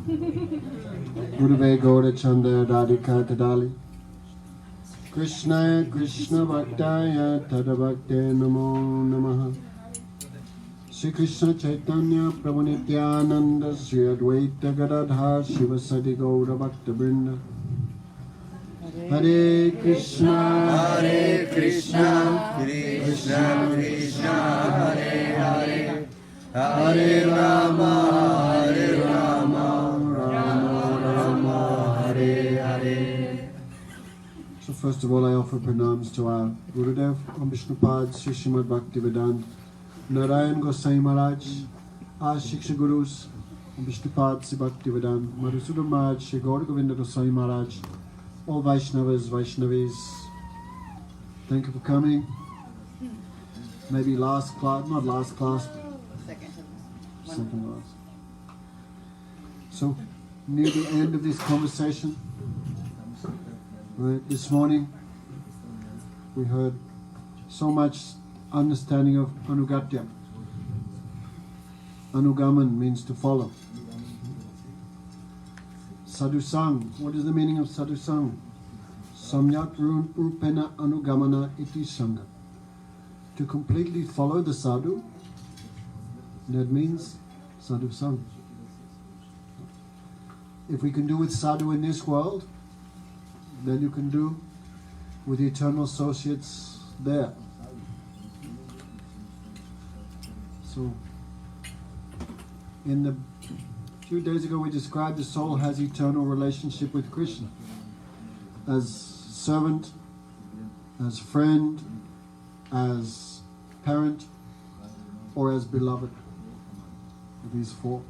Gurave Gaura Chanda Radhika Tadali Krishna Krishna Bhaktaya Tadabhakte Namo Namaha Shri Krishna Chaitanya Prabhu Nityananda Shri Advaita Gadadhar Shivasati Gaura Bhakta Vrinda Hare Krishna Krishna Krishna Hare Hare Hare Rama Rama Rama Hare Hare. So first of all I offer pranams to our Gurudev, Om Vishnupad, Sri Srimad Bhaktivedanta Narayan Gosai Maharaj, our Shiksha Gurus, Om Vishnupad, Sri Bhaktivedanta Madhusudan Maharaj, Sri Gaura Govinda Gosai Maharaj, all Vaishnavas, Vaishnavis, thank you for coming. Maybe last class, not last class, second last. So, near the end of this conversation, right, this morning, we heard so much understanding of Anugatya. Anugaman means to follow. Sadhusang, what is the meaning of sadhusang? Samyak rupena anugamana iti sangha. To completely follow the sadhu, that means sadhusang. If we can do with sadhu in this world, then you can do with the eternal associates there. So, in the few days ago we described the soul has eternal relationship with Krishna as servant, as friend, as parent, or as beloved. These four.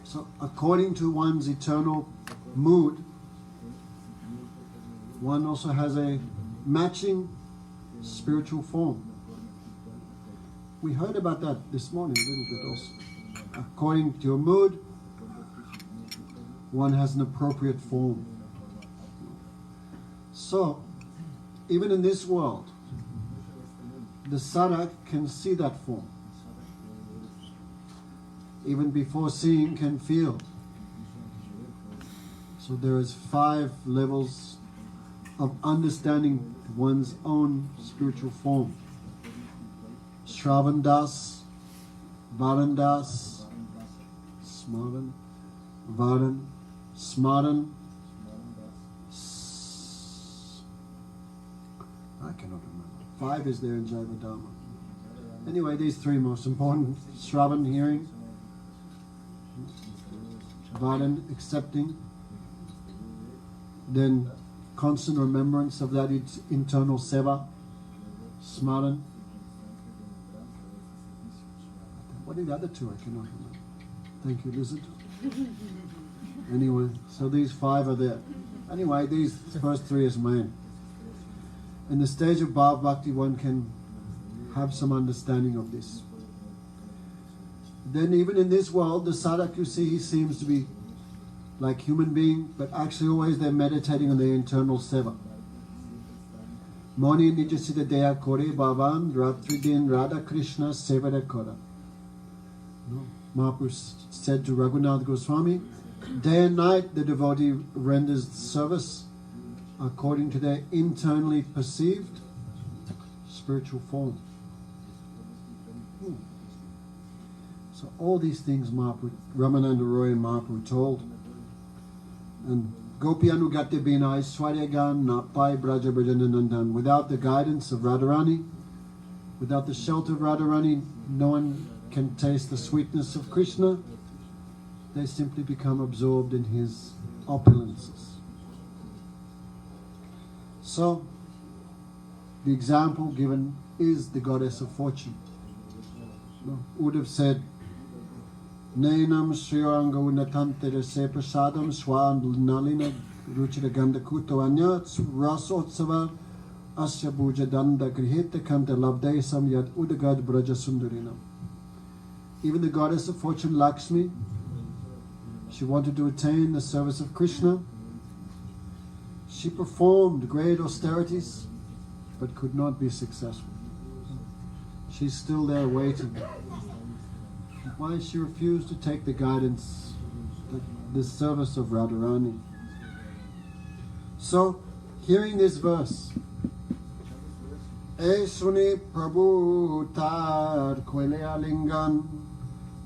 So according to one's eternal mood, one also has a matching spiritual form. We heard about that this morning a little bit also. According to your mood, one has an appropriate form. So, even in this world, the sadhak can see that form. Even before seeing, can feel. So there is 5 levels of understanding one's own spiritual form. Shravandas, Varandas, Smaran, Varan, Smaran, I cannot remember. 5 is there in Jaiva Dharma. Anyway, these 3 most important. Shravan, hearing. Varan, accepting. Then constant remembrance of that internal seva. Smaran. What are the other 2? I cannot remember. Thank you, Lizard. Anyway, so these 5 are there. Anyway, these first 3 is main. In the stage of Bhav Bhakti, one can have some understanding of this. Then even in this world, the sadhak, you see, he seems to be like human being, but actually always they're meditating on their internal seva. Moni nijasita deya kore bhavan ratri din Radha Krishna sevada kora. Mahaprabhu said to Raghunath Goswami, day and night the devotee renders service according to their internally perceived spiritual form. So all these things Mahaprabhu, Ramananda Raya and Mahaprabhu told. And Gopi Anugate Bina Aishwaryagan Napai Braja Brajananandan. Without the guidance of Radharani, without the shelter of Radharani, no one can taste the sweetness of Krishna. They simply become absorbed in his opulences. So, the example given is the goddess of fortune. Would have said, Nainam Sriyango Natantere Se Prasadam Swan Nalina Ruchira Gandakuto Anyat Rasotsava Asya Bhuja Danda Grihita Kanta Labdesam Yad Udagad Braja Sundarinam. Even the goddess of fortune, Lakshmi, she wanted to attain the service of Krishna. She performed great austerities, but could not be successful. She's still there waiting. Why she refused to take the guidance the service of Radharani. So, hearing this verse, E suni Prabhu tar kwele alingan,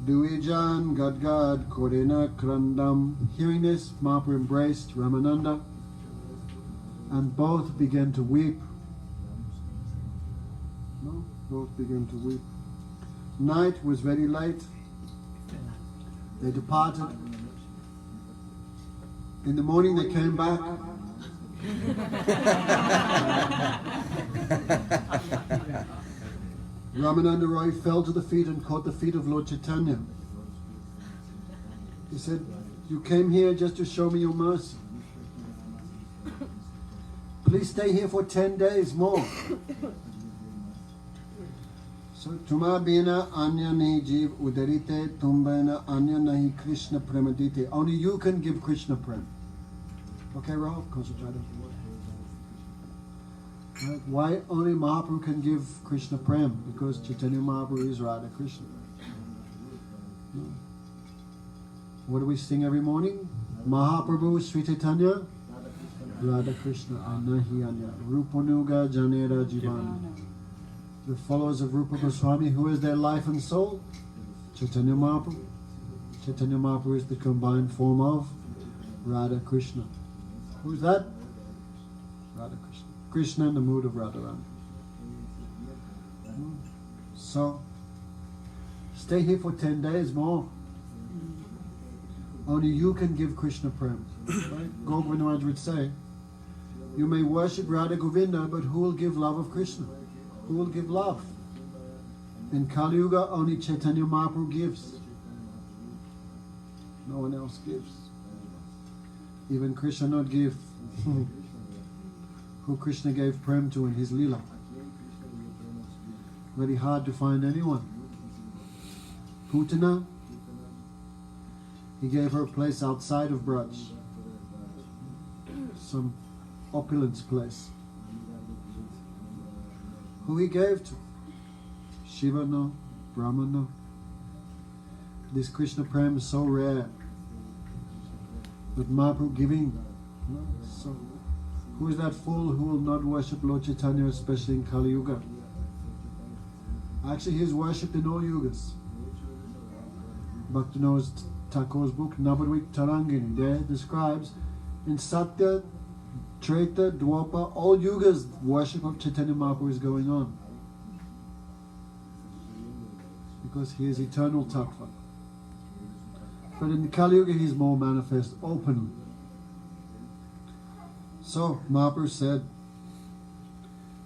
duijan gadgad korena krandam. Hearing this, Mahaprabhu embraced Ramananda, and both began to weep. No, both began to weep. Night was very late. They departed. In the morning they came back. Ramananda Raya fell to the feet and caught the feet of Lord Chaitanya. He said, "You came here just to show me your mercy. Please stay here for 10 days more." So, Tuma bina anya nahi jeev udarite, tum bina anya nahi Krishna premadite. Only you can give Krishna prem. Okay, Rahul, concentrate. Right? Why only Mahaprabhu can give Krishna prem? Because Chaitanya Mahaprabhu is Radha Krishna. No. What do we sing every morning? Mahaprabhu Sri Chaitanya Radha Krishna Anahi Anya Rupanuga Janera Jivana. The followers of Rupa Goswami, who is their life and soul? Chaitanya Mahaprabhu. Chaitanya Mahaprabhu is the combined form of Radha Krishna. Who is that? Radha Krishna. Krishna in the mood of Radharani. So, stay here for 10 days more. Only you can give Krishna prem. Right? Govinda Maharaj would say, you may worship Radha Govinda, but who will give love of Krishna? Who will give love? In Kali Yuga, only Chaitanya Mahaprabhu gives. No one else gives. Even Krishna not give. Who Krishna gave prem to in his lila. Very hard to find anyone. Putana, he gave her a place outside of Braj. Some opulence place. Who he gave to? Shiva no, Brahma no. This Krishna prem is so rare. But Mahaprabhu giving, no, so who is that fool who will not worship Lord Chaitanya, especially in Kali Yuga? Actually, he is worshipped in all yugas. Bhaktivinoda Thakur's book, Navadvip Tarangini, there describes in Satya, Treta, Dwapa, all yugas, worship of Chaitanya Mahaprabhu is going on. Because he is eternal tattva. But in Kali Yuga, he is more manifest openly. So, Mahaprabhu said,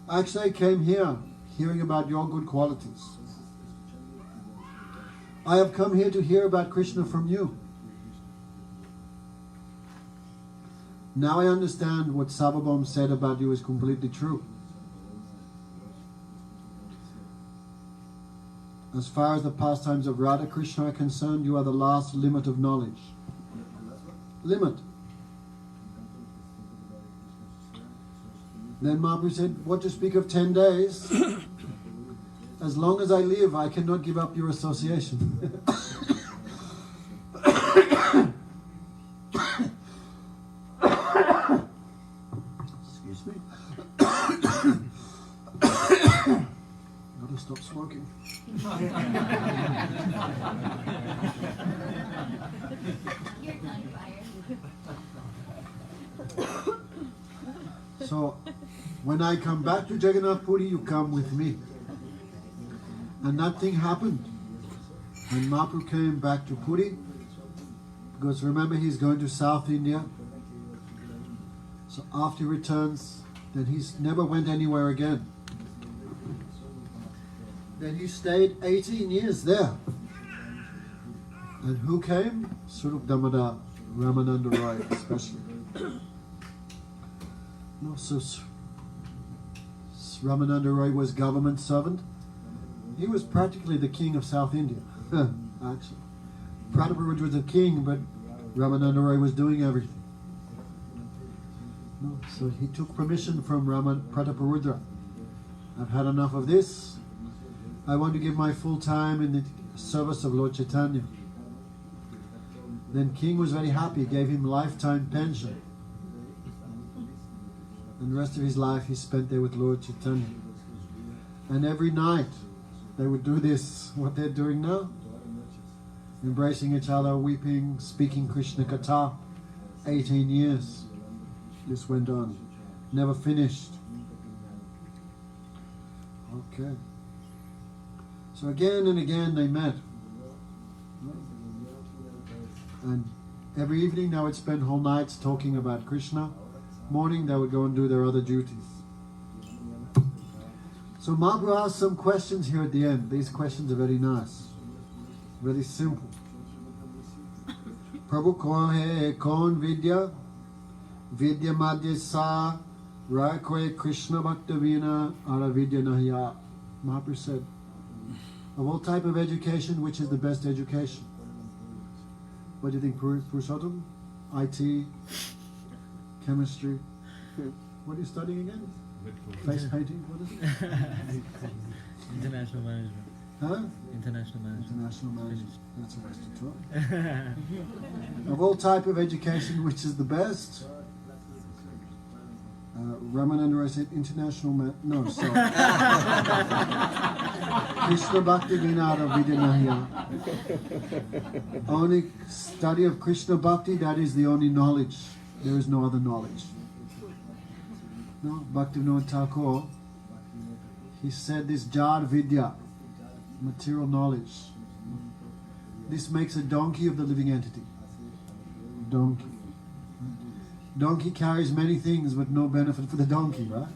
actually I came here hearing about your good qualities. I have come here to hear about Krishna from you. Now I understand what Sabhabam said about you is completely true. As far as the pastimes of Radha Krishna are concerned, you are the last limit of knowledge. Limit. Then Mahaprabhu said, what to speak of 10 days? As long as I live, I cannot give up your association. Excuse me. Gotta stop smoking. So, when I come back to Jagannath Puri, you come with me. And that thing happened. When Mahaprabhu came back to Puri, because remember he's going to South India. So after he returns, then he never went anywhere again. Then he stayed 18 years there. And who came? Swarup Damodar, Ramananda Raya especially. No, so Ramananda Raya was government servant. He was practically the king of South India, actually. Prataparudra was the king, but Ramananda Raya was doing everything. No, so he took permission from Prataparudra. I've had enough of this. I want to give my full time in the service of Lord Chaitanya. Then king was very happy, gave him lifetime pension. And the rest of his life he spent there with Lord Chaitanya. And every night they would do this, what they're doing now. Embracing each other, weeping, speaking Krishna Katha. 18 years this went on. Never finished. Okay. So again and again they met. And every evening they would spend whole nights talking about Krishna. Morning they would go and do their other duties. So Mahaprabhu asked some questions here at the end. These questions are very nice. Very simple. Prabhu kohe kon vidya? Vidya madhya sa rakwe Krishna bhakta vina ara vidya nahiya. Mahaprabhu said, of all type of education, which is the best education? What do you think, Purushottam? IT? Chemistry? What are you studying again? Face painting? What is it? International management. Huh? International management. International management. That's a waste of time. Of all type of education, which is the best? Ramananda Raya said international no, sorry. Krishna Bhakti Vinara Vidyanahya. Only study of Krishna Bhakti, that is the only knowledge. There is no other knowledge. No, Bhaktivinoda Thakur, he said this Jar Vidya, material knowledge. This makes a donkey of the living entity. Donkey. Donkey carries many things but no benefit for the donkey, right?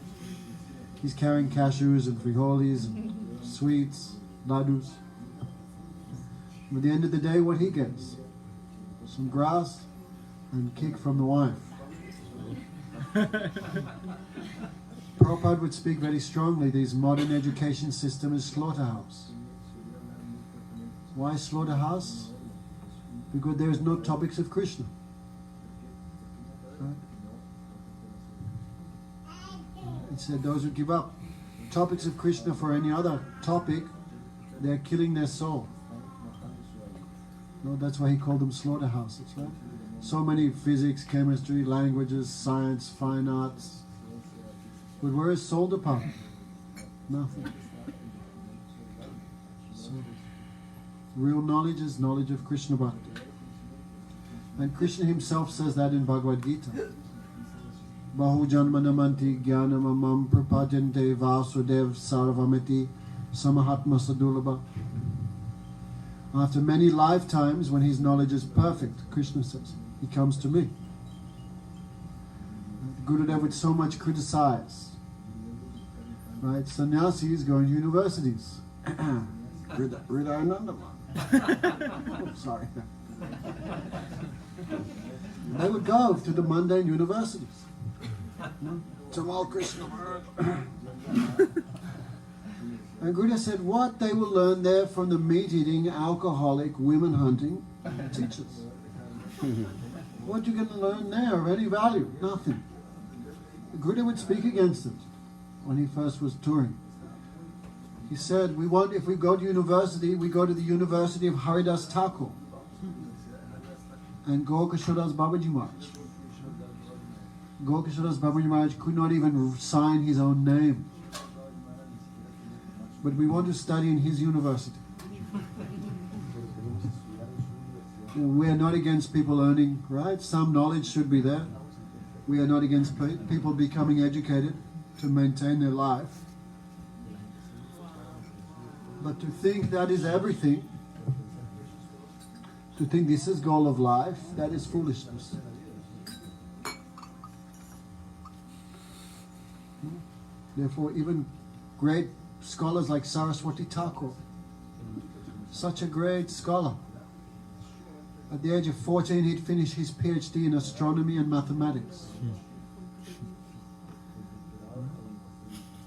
He's carrying cashews and frijoles and sweets, ladus. But at the end of the day, what he gets? Some grass and kick from the wife. Prabhupada would speak very strongly, this modern education system is slaughterhouse. Why slaughterhouse? Because there is no topics of Krishna. Right? It said those who give up topics of Krishna for any other topic, they're killing their soul. No, that's why he called them slaughterhouses, right? So many physics, chemistry, languages, science, fine arts. But where is soul department? Nothing. So, real knowledge is knowledge of Krishna Bhakti. And Krishna himself says that in Bhagavad Gita. Bahu janmanamanti jnanamamam prapajante vasudev sarvamiti samahatma sadulabha. After many lifetimes, when his knowledge is perfect, Krishna says, he comes to me. Gurudev would so much criticize. Right? Sannyasis go to universities. Hridayananda. Sorry. They would go to the mundane universities. Tamal Krishna. And Gurudev said, what they will learn there from the meat-eating, alcoholic, women-hunting teachers. What are you going to learn there of any value? Nothing. Gurudev would speak against it when he first was touring. He said, if we go to university, we go to the University of Haridas Thakur and Gorkashodas Babaji Maharaj. Gorkashodas Babaji Maharaj could not even sign his own name. But we want to study in his university. We are not against people earning, right? Some knowledge should be there. We are not against people becoming educated to maintain their life. But to think that is everything, to think this is goal of life, that is foolishness. Therefore, even great scholars like Saraswati Thakur, such a great scholar. At the age of 14, he'd finished his PhD in astronomy and mathematics.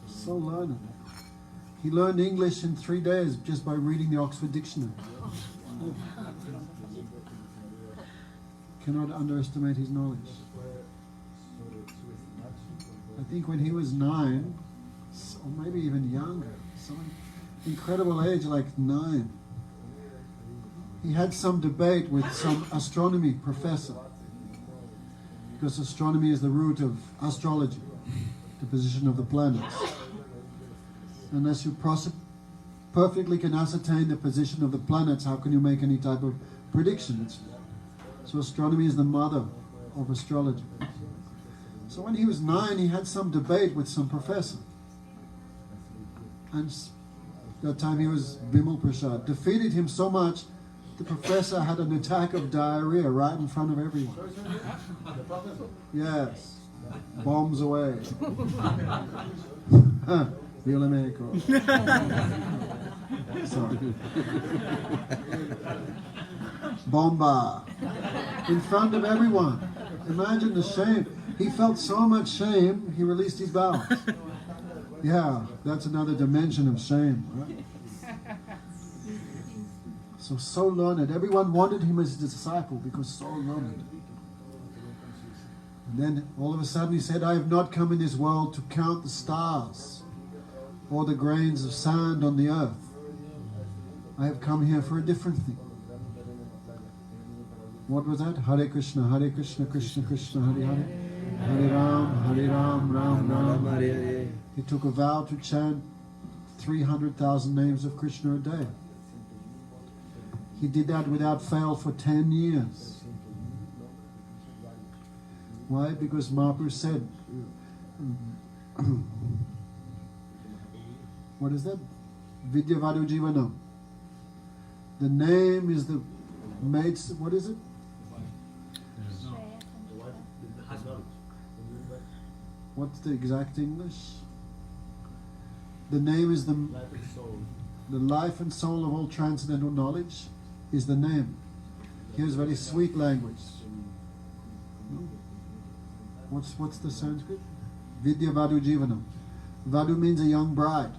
So learned. He learned English in 3 days just by reading the Oxford Dictionary. Cannot underestimate his knowledge. I think when he was 9, or maybe even younger, some incredible age like 9, he had some debate with some astronomy professor, because astronomy is the root of astrology, the position of the planets. Unless you perfectly can ascertain the position of the planets, how can you make any type of predictions? So astronomy is the mother of astrology. So when he was 9, he had some debate with some professor. And that time he was Bimal Prasad. Defeated him so much, the professor had an attack of diarrhea right in front of everyone. Yes. Bombs away. Sorry. Bomba. In front of everyone. Imagine the shame. He felt so much shame, he released his bowels. Yeah, that's another dimension of shame, right? So learned. Everyone wanted him as a disciple because so learned. And then all of a sudden he said, I have not come in this world to count the stars or the grains of sand on the earth. I have come here for a different thing. What was that? Hare Krishna, Krishna Krishna, Hare Hare. Hare Ram, Ram Ram. He took a vow to chant 300,000 names of Krishna a day. He did that without fail for 10 years. Why? Because Mahaprabhu said, what is that? Vidya Vadu Jivanam. The name is the maid's, what is it? What's the exact English? The name is the life and soul of all transcendental knowledge is the name. Here's very sweet language. What's the Sanskrit? Vidya Vadu Jivanam. Vadu means a young bride.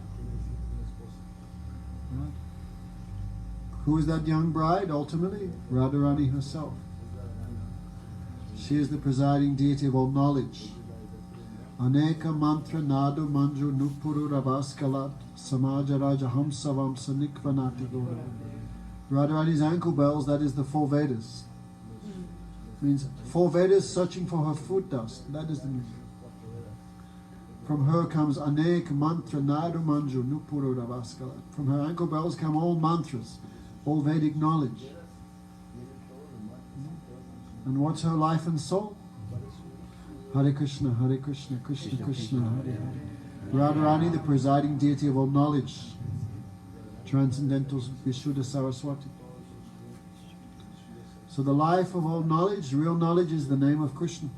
Right? Who is that young bride? Ultimately, Radharani herself. She is the presiding deity of all knowledge. Aneka mantra nadu manju nupuru ravaskalat samaja raja hamsa vamsa nikvanati gora. Radharani's ankle bells, that is the 4 Vedas. Means 4 Vedas searching for her foot dust. That is the meaning. From her comes anek mantra nadu manju nupuru ravaskalat. From her ankle bells come all mantras, all Vedic knowledge. And what's her life and soul? Hare Krishna, Krishna Krishna, Hare Hare. Radharani, the presiding deity of all knowledge. Transcendental Vishuddha Saraswati. So the life of all knowledge, real knowledge, is the name of Krishna.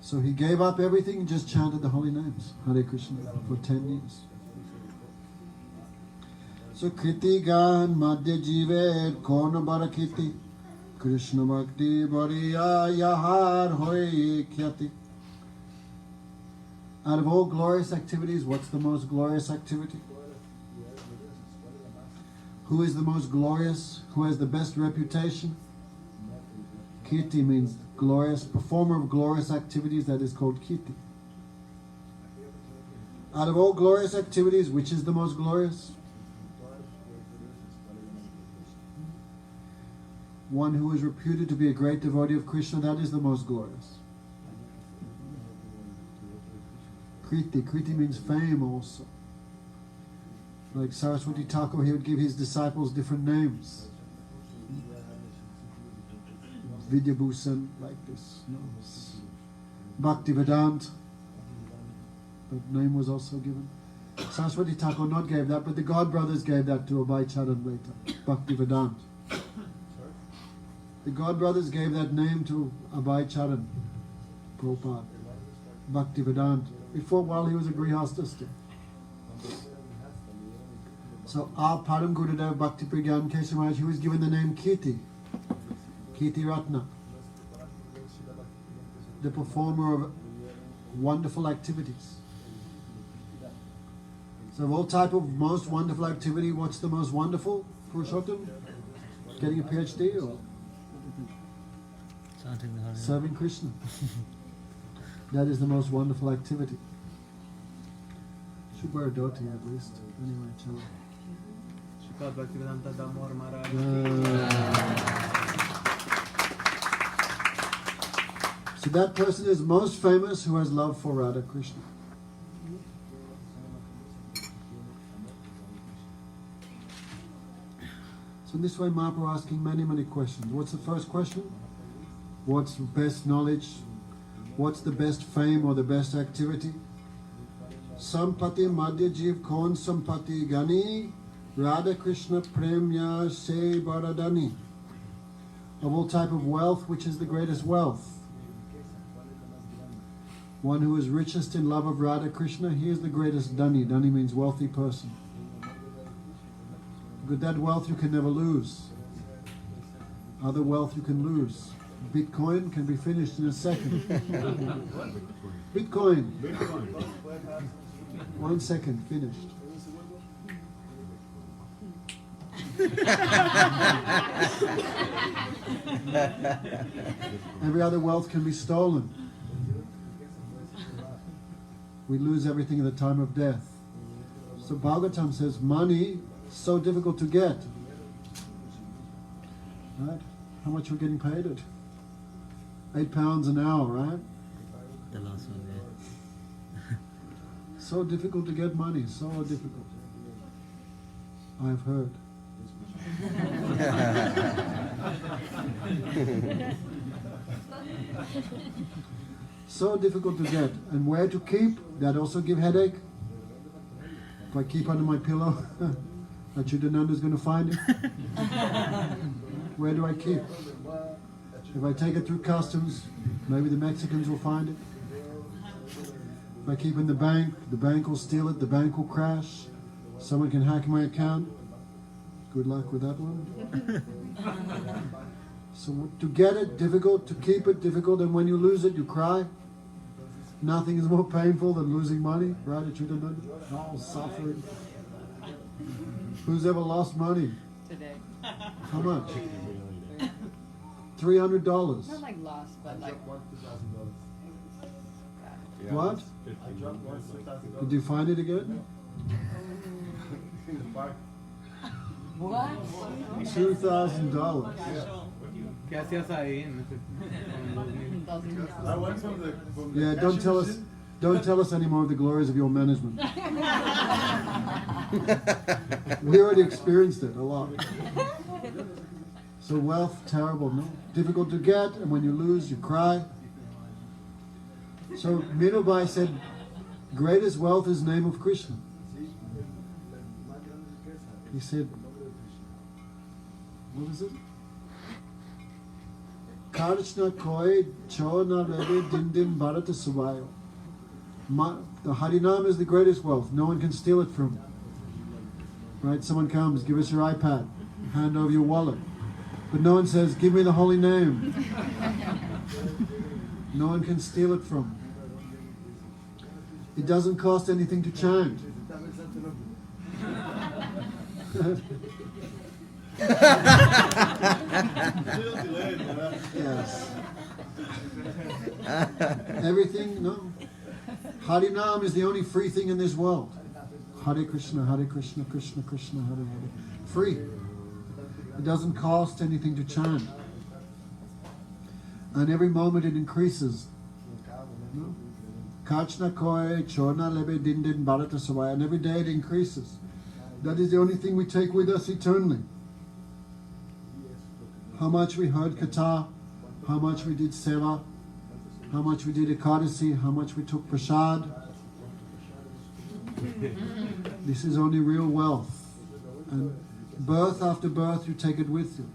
So he gave up everything and just chanted the holy names, Hare Krishna, for 10 years. So Kriti Gan Madhya Jivet Kona Barakiti Krishna Bhakti Bariya Yahar Hoy Khyati. Out of all glorious activities, what's the most glorious activity? Who is the most glorious? Who has the best reputation? Kirti means glorious, performer of glorious activities, that is called Kirti. Out of all glorious activities, which is the most glorious? One who is reputed to be a great devotee of Krishna, that is the most glorious. Kriti means fame also. Like Saraswati Thakur, he would give his disciples different names. Vidyabhusan, like this. Bhaktivedanta, that name was also given. Saraswati Thakur not gave that, but the God brothers gave that to Abhay Charan later. Bhaktivedanta. The God brothers gave that name to Abhay Charan, Prabhupada, Bhaktivedanta, while he was a Grihastha still. So our Param Gurudev Bhakti Pragyan Keshav Maharaj, he was given the name Kirti, Kirti Ratna, the performer of wonderful activities. So of all type of most wonderful activity, what's the most wonderful, Purushottam? Getting a PhD or serving Krishna? That is the most wonderful activity. Should wear a dhoti at least. Anyway, chalo. Prabhupada Bhaktivedanta Damodar Maharaj. So that person is most famous who has love for Radha Krishna. So in this way Mahaprabhu asking many questions. What's the first question? What's the best knowledge? What's the best fame or the best activity? Sampati Madhya Jeev Kaun Sampati Gani Radha Krishna Premya Se Baradani. Of all type of wealth, which is the greatest wealth? One who is richest in love of Radha Krishna, he is the greatest Dani. Dani means wealthy person. With that wealth you can never lose. Other wealth you can lose. Bitcoin can be finished in a second. Bitcoin. 1 second, finished. Every other wealth can be stolen. We lose everything at the time of death. So Bhagavatam says money is so difficult to get. Right? How much we're getting paid at? £8 an hour, right? The last one, yeah. So difficult to get money, so difficult. I've heard. So difficult to get. And where to keep, that also give headache. If I keep under my pillow, Achyutananda is going to find it. Where do I keep? If I take it through customs, maybe the Mexicans will find it. If I keep in the bank will steal it, the bank will crash. Someone can hack my account. Good luck with that one. So to get it, difficult. To keep it, difficult. And when you lose it, you cry. Nothing is more painful than losing money, right? Oh, suffering. Who's ever lost money? Today. How much? $300. Not like lost, but like. What? Did you find it again? What? $2,000. I went from the Yeah, don't tell us any more of the glories of your management. We already experienced it a lot. So wealth, terrible, no? Difficult to get, and when you lose, you cry. So Mirabai said, greatest wealth is the name of Krishna. He said, what is it? Karishna koi chona rebe din din bharata subayo. The Harinam is the greatest wealth. No one can steal it from you. Right? Someone comes, give us your iPad, hand over your wallet. But no one says, give me the holy name. No one can steal it from you. It doesn't cost anything to chant. Yes. Everything, no. Harinam is the only free thing in this world. Hare Krishna, Krishna Krishna, Hare Hare. Free. It doesn't cost anything to chant. And every moment it increases. No? Kachna koi, chorna lebe din din bharata savaya. And every day it increases. That is the only thing we take with us eternally. How much we heard Katha, how much we did Seva, how much we did Ekadasi, how much we took Prasad. This is only real wealth. And birth after birth you take it with you.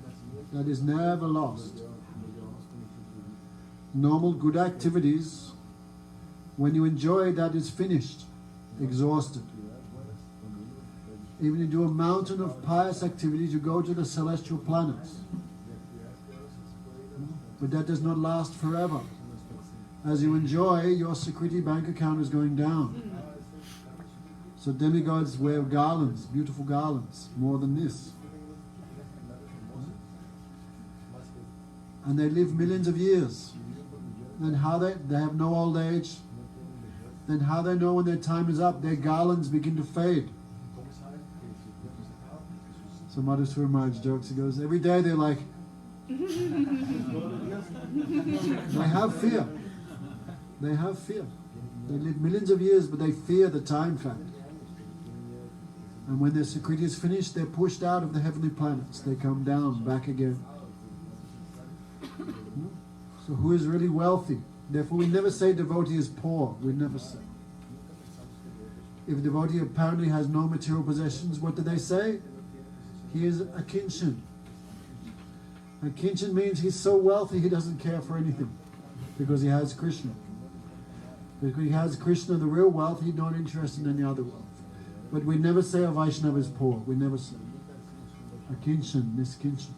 That is never lost. Normal good activities, when you enjoy, that is finished, exhausted. Even you do a mountain of pious activities, you go to the celestial planets. But that does not last forever. As you enjoy, your security bank account is going down. So demigods wear garlands, beautiful garlands, more than this. And they live millions of years. Then how they have no old age. Then how they know when their time is up? Their garlands begin to fade. So Madhusura Maharaj jokes, he goes, every day they're like, they have fear. They have fear. They live millions of years, but they fear the time factor. And when their Sukriti is finished, they're pushed out of the heavenly planets. They come down, back again. So who is really wealthy? Therefore we never say devotee is poor. We never say. If a devotee apparently has no material possessions, what do they say? He is a kinchan. A kinchan means he's so wealthy he doesn't care for anything because he has Krishna. Because he has Krishna, the real wealth, he's not interested in any other wealth. But we never say a Vaishnava is poor. We never say. A kinchan, niskinchan.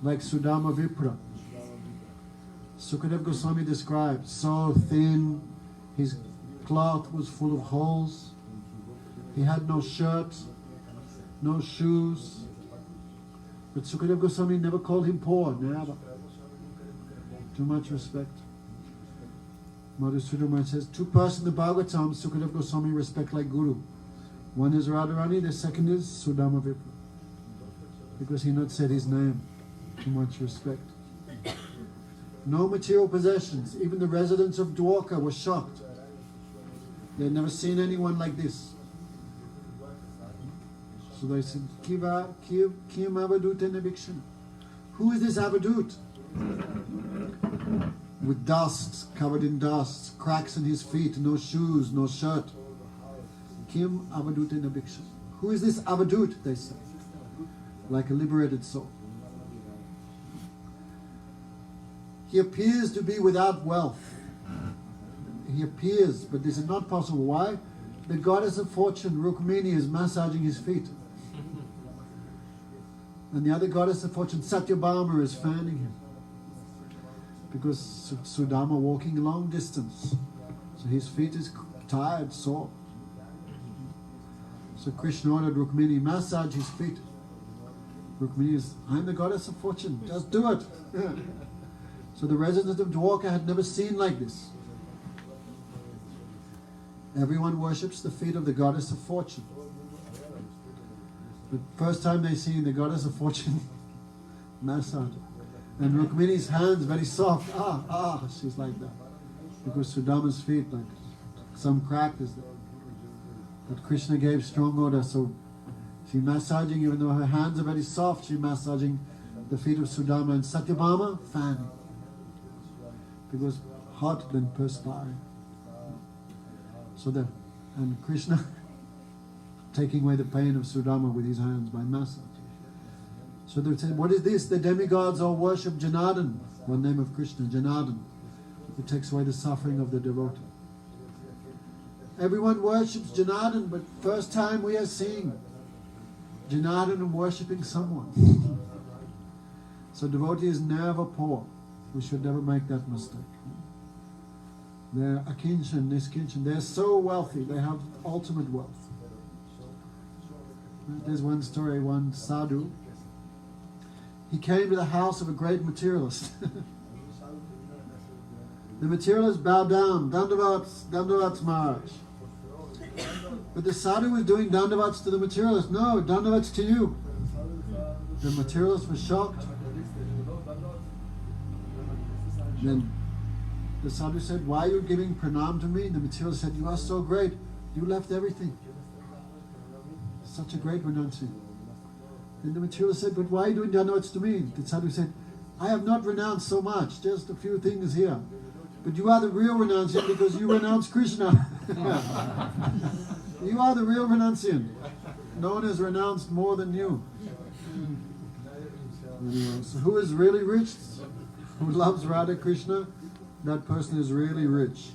Like Sudama Vipra. Sukadev Goswami describes, so thin, his cloth was full of holes, he had no shirt, no shoes. But Sukadev Goswami never called him poor, never. Too much respect. Madhusudana Maharaj says, two persons in the Bhagavatam, Sukadev Goswami respect like Guru. One is Radharani, the second is Sudama Vipra. Because he not said his name. Too much respect. No material possessions. Even the residents of Dwarka were shocked. They had never seen anyone like this. So they said, Kim Avadut and Abhikshana. Who is this Avadut? With dust, covered in dust, cracks in his feet, no shoes, no shirt. Kim Avadut and Abhikshana. Who is this Avadut? They said. Like a liberated soul. He appears to be without wealth. He appears, but this is not possible. Why? The goddess of fortune, Rukmini, is massaging his feet. And the other goddess of fortune, Satyabhama, is fanning him. Because Sudama walking a long distance. So his feet is tired, sore. So Krishna ordered Rukmini, massage his feet. Rukmini is, I'm the goddess of fortune, just do it. So the residents of Dwarka had never seen like this. Everyone worships the feet of the goddess of fortune. The first time they see the goddess of fortune, massage. And Rukmini's hands very soft. She's like that. Because Sudama's feet, like some crack is there. But Krishna gave strong order, so she's massaging, even though her hands are very soft, she's massaging the feet of Sudama. And Satyabhama, fanning. Because hot, then perspiring. So there, and Krishna taking away the pain of Sudama with his hands by massage. So they said, what is this? The demigods all worship Janardhan, one name of Krishna, Janardhan, who takes away the suffering of the devotee. Everyone worships Janardhan, but first time we are seeing Janardhan worshipping someone. So devotee is never poor. We should never make that mistake. They're akinchan, niskinchan. They're so wealthy. They have ultimate wealth. There's one story, one sadhu. He came to the house of a great materialist. The materialist bowed down, Dandavats Maharaj. But the sadhu was doing Dandavats to the materialist. No, Dandavats to you. The materialist was shocked. Then the sadhu said, why are you giving pranam to me? The materialist said, you are so great. You left everything. Such a great renunciant. Then the materialist said, but why are you doing Dandavats to me? The sadhu said, I have not renounced so much, just a few things here. But you are the real renunciant because you renounce Krishna. You are the real renunciant. No one has renounced more than you. Anyway, so who is really rich? Who loves Radha Krishna? That person is really rich.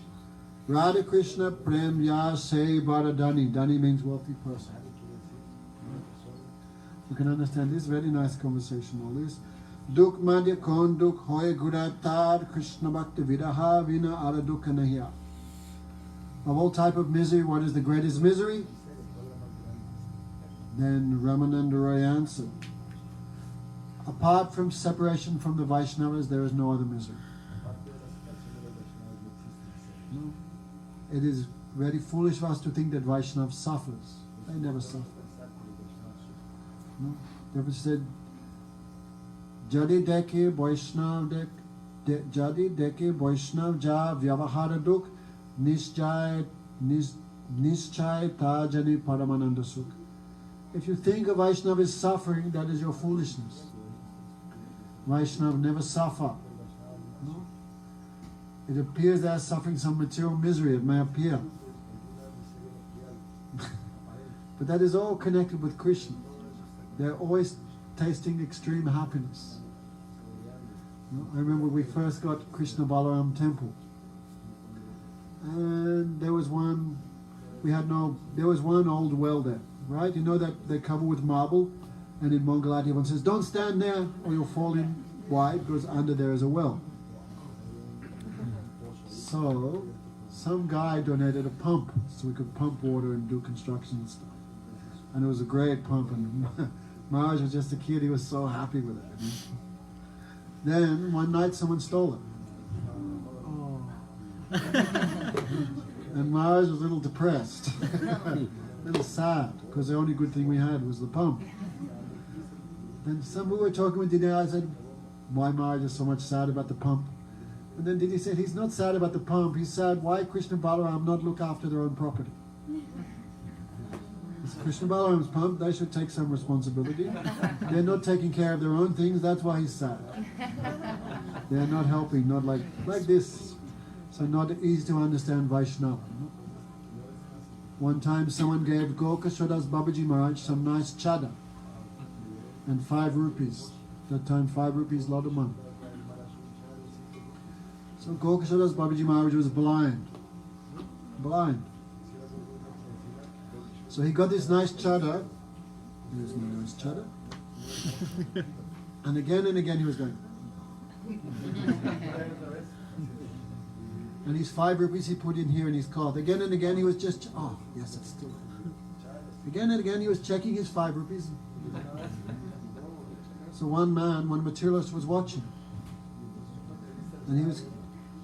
Radha Krishna Prem Ya Se Baradani. Dani means wealthy person. You can understand this. Very nice conversation, all this. Duk madhya kon duk hoy guratar Krishna bhakti vidaha vina ara dukha nahiya. Of all type of misery, what is the greatest misery? Then Ramananda Raya answered, apart from separation from the Vaishnavas, there is no other misery. No. It is very foolish for us to think that Vaishnava suffers. They never suffer. No? Prabhupada said, Jadi deke Vaishnav Jadi deke Vaishnav ja vyavahara duk nischay tajani paramananda sukh. If you think a Vaishnava is suffering, that is your foolishness. Vaishnava never suffer. No? It appears they are suffering some material misery, it may appear. But that is all connected with Krishna. They're always tasting extreme happiness. You know, I remember we first got Krishna Balaram temple. And there was one old well there, right? You know that they cover with marble, and in Mongolia everyone says, don't stand there or you'll fall in. Why? Because under there is a well. So, some guy donated a pump so we could pump water and do construction and stuff. And it was a great pump, and Maharaj was just a kid, he was so happy with it. Then, one night someone stole it. And Maharaj was a little depressed, a little sad, because the only good thing we had was the pump. Then some we were talking with Didi, I said, why Maharaj is so much sad about the pump? And then Didi said, he's not sad about the pump, he's sad why Krishna Balaram not look after their own property. It's Krishna Balaram's pump, they should take some responsibility. They're not taking care of their own things, that's why he's sad. They're not helping, not like this. So not easy to understand Vaishnava. No? One time someone gave Gokashodas Babaji Maharaj some nice chada and 5 rupees. That time 5 rupees, a lot of money. So Gokashodas Babaji Maharaj was blind. So he got this nice chada. Here's my nice chada. And again he was going. And his 5 rupees he put in here in his cloth. Again and again he was just, oh, yes, it's still there. Again and again he was checking his 5 rupees. So one materialist was watching. And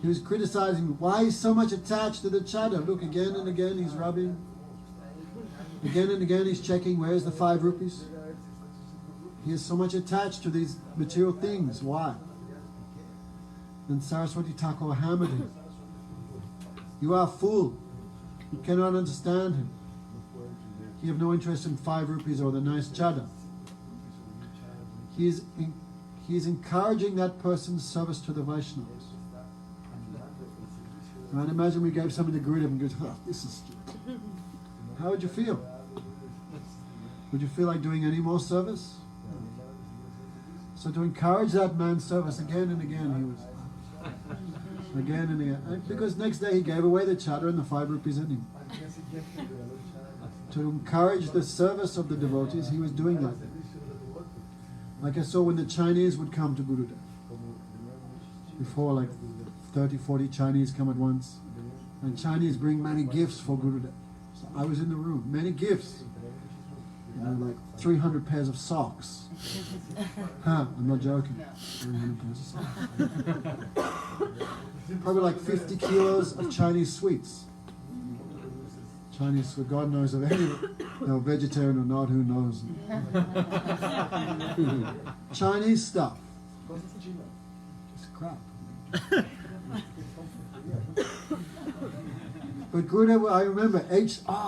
he was criticizing why he's so much attached to the chada. Look, again and again he's rubbing. Again and again he's checking, where's the 5 rupees? He is so much attached to these material things. Why? And Saraswati Thakur hammered him. You are a fool. You cannot understand him. You have no interest in 5 rupees or the nice chada. He is encouraging that person's service to the Vaishnavas. Right? Imagine we gave somebody the Gurudev and goes, oh, this is stupid. How would you feel? Would you feel like doing any more service? So to encourage that man's service again and again, he was again and again. Because next day he gave away the chada and the 5 rupees in him. To encourage the service of the devotees, he was doing that. Like I saw when the Chinese would come to Gurudev. Before, like 30, 40 Chinese come at once. And Chinese bring many gifts for Gurudev. So I was in the room, many gifts. You know, like 300 pairs of socks. I'm not joking. 300 pairs of socks. Probably like 50 kilos of Chinese sweets. Chinese sweets, God knows of any, no, vegetarian or not, who knows. Chinese stuff. Just crap. But Gurudev, I remember,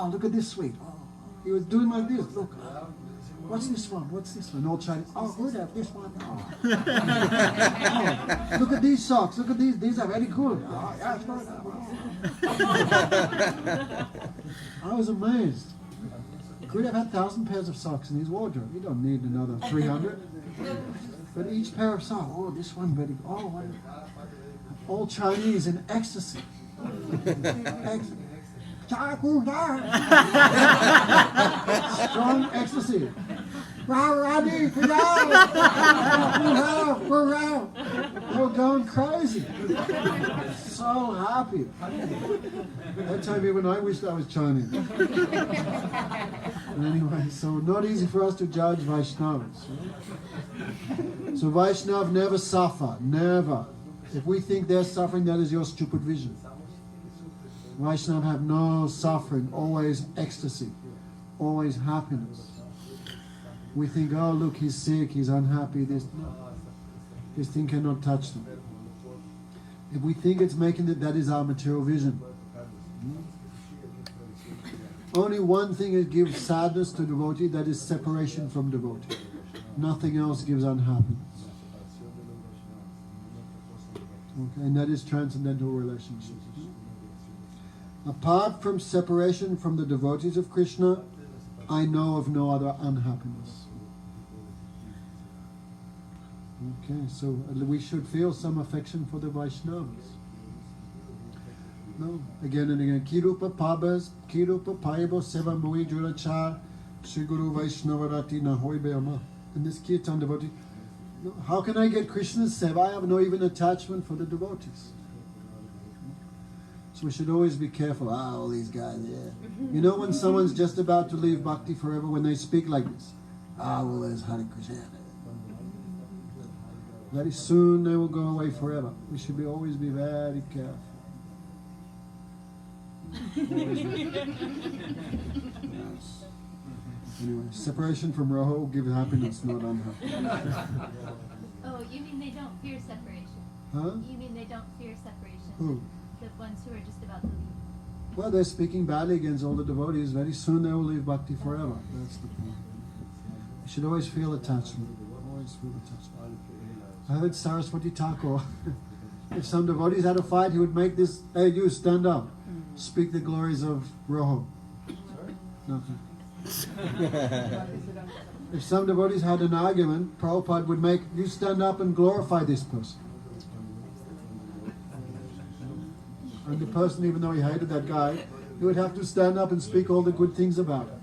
look at this sweet. Oh, he was doing like this. Look, what's this one? What's this one? All Chinese. Oh, Gurudev, this one. Oh. Oh, look at these socks. Look at these. These are very good. Oh, yeah, it's good. Oh. I was amazed. Gurudev had 1,000 pairs of socks in his wardrobe. You don't need another 300. But each pair of socks, oh, this one very good. Oh, wow. All Chinese in ecstasy. Strong ecstasy. They were going crazy. So happy. That time even I wished I was Chinese. Anyway, so not easy for us to judge Vaishnavas. Right? So Vaishnav never suffer, never. If we think they're suffering, that is your stupid vision. Vaishnava have no suffering, always ecstasy, always happiness. We think, oh look, he's sick, he's unhappy, this thing cannot touch them. If we think it's making it, that is our material vision. Only one thing that gives sadness to devotee, that is separation from devotee. Nothing else gives unhappiness. Okay, and that is transcendental relationships. Apart from separation from the devotees of Krishna, I know of no other unhappiness. Okay, so we should feel some affection for the Vaishnavas. No, again and again. Kirupa Pabas, Kirupa Paibo Seva Mui Jurachar, Shiguru Vaishnavarati Nahoi Beama. In this Kirtan devotee, how can I get Krishna's seva? I have no even attachment for the devotees. So we should always be careful. All these guys, yeah. You know when someone's just about to leave bhakti forever, when they speak like this, well, there's Hare Krishna. Very soon they will go away forever. We should always be very careful. Yes. Anyway, separation from Raho will give happiness, not unhappiness. Oh, you mean they don't fear separation? Huh? You mean they don't fear separation? Who? The ones who are just about to leave. Well, they're speaking badly against all the devotees. Very soon they will leave bhakti forever. That's the point. You should always feel attachment. Always feel attachment. I heard Saraswati Thakur. If some devotees had a fight, he would make this, hey, you stand up. Speak the glories of Raho. Nothing. If some devotees had an argument, Prabhupada would make, you stand up and glorify this person. And the person, even though he hated that guy, he would have to stand up and speak all the good things about him.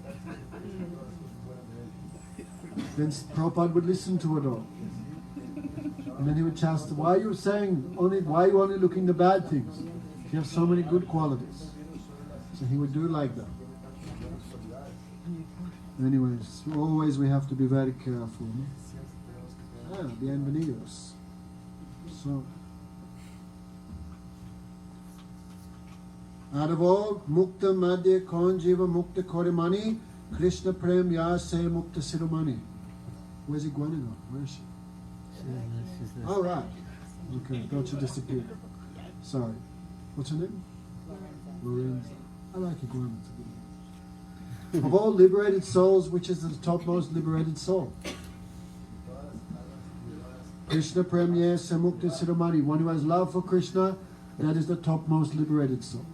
Then Prabhupada would listen to it all. And then he would chastise, why are you only looking the bad things? You have so many good qualities. So he would do like that. Anyways, always we have to be very careful. No? Bienvenidos. So, out of all mukta madhya konjiva mukta korimani, Krishna prem ya se mukta sirumani. Where's Iguana go? Where is she? All right. Okay, thought she disappeared. Sorry. What's her name? Lorenza. I like Iguana. It's a good name. Of all liberated souls, which is the topmost liberated soul? Krishna Premye Samukta Siromani. One who has love for Krishna, that is the topmost liberated soul.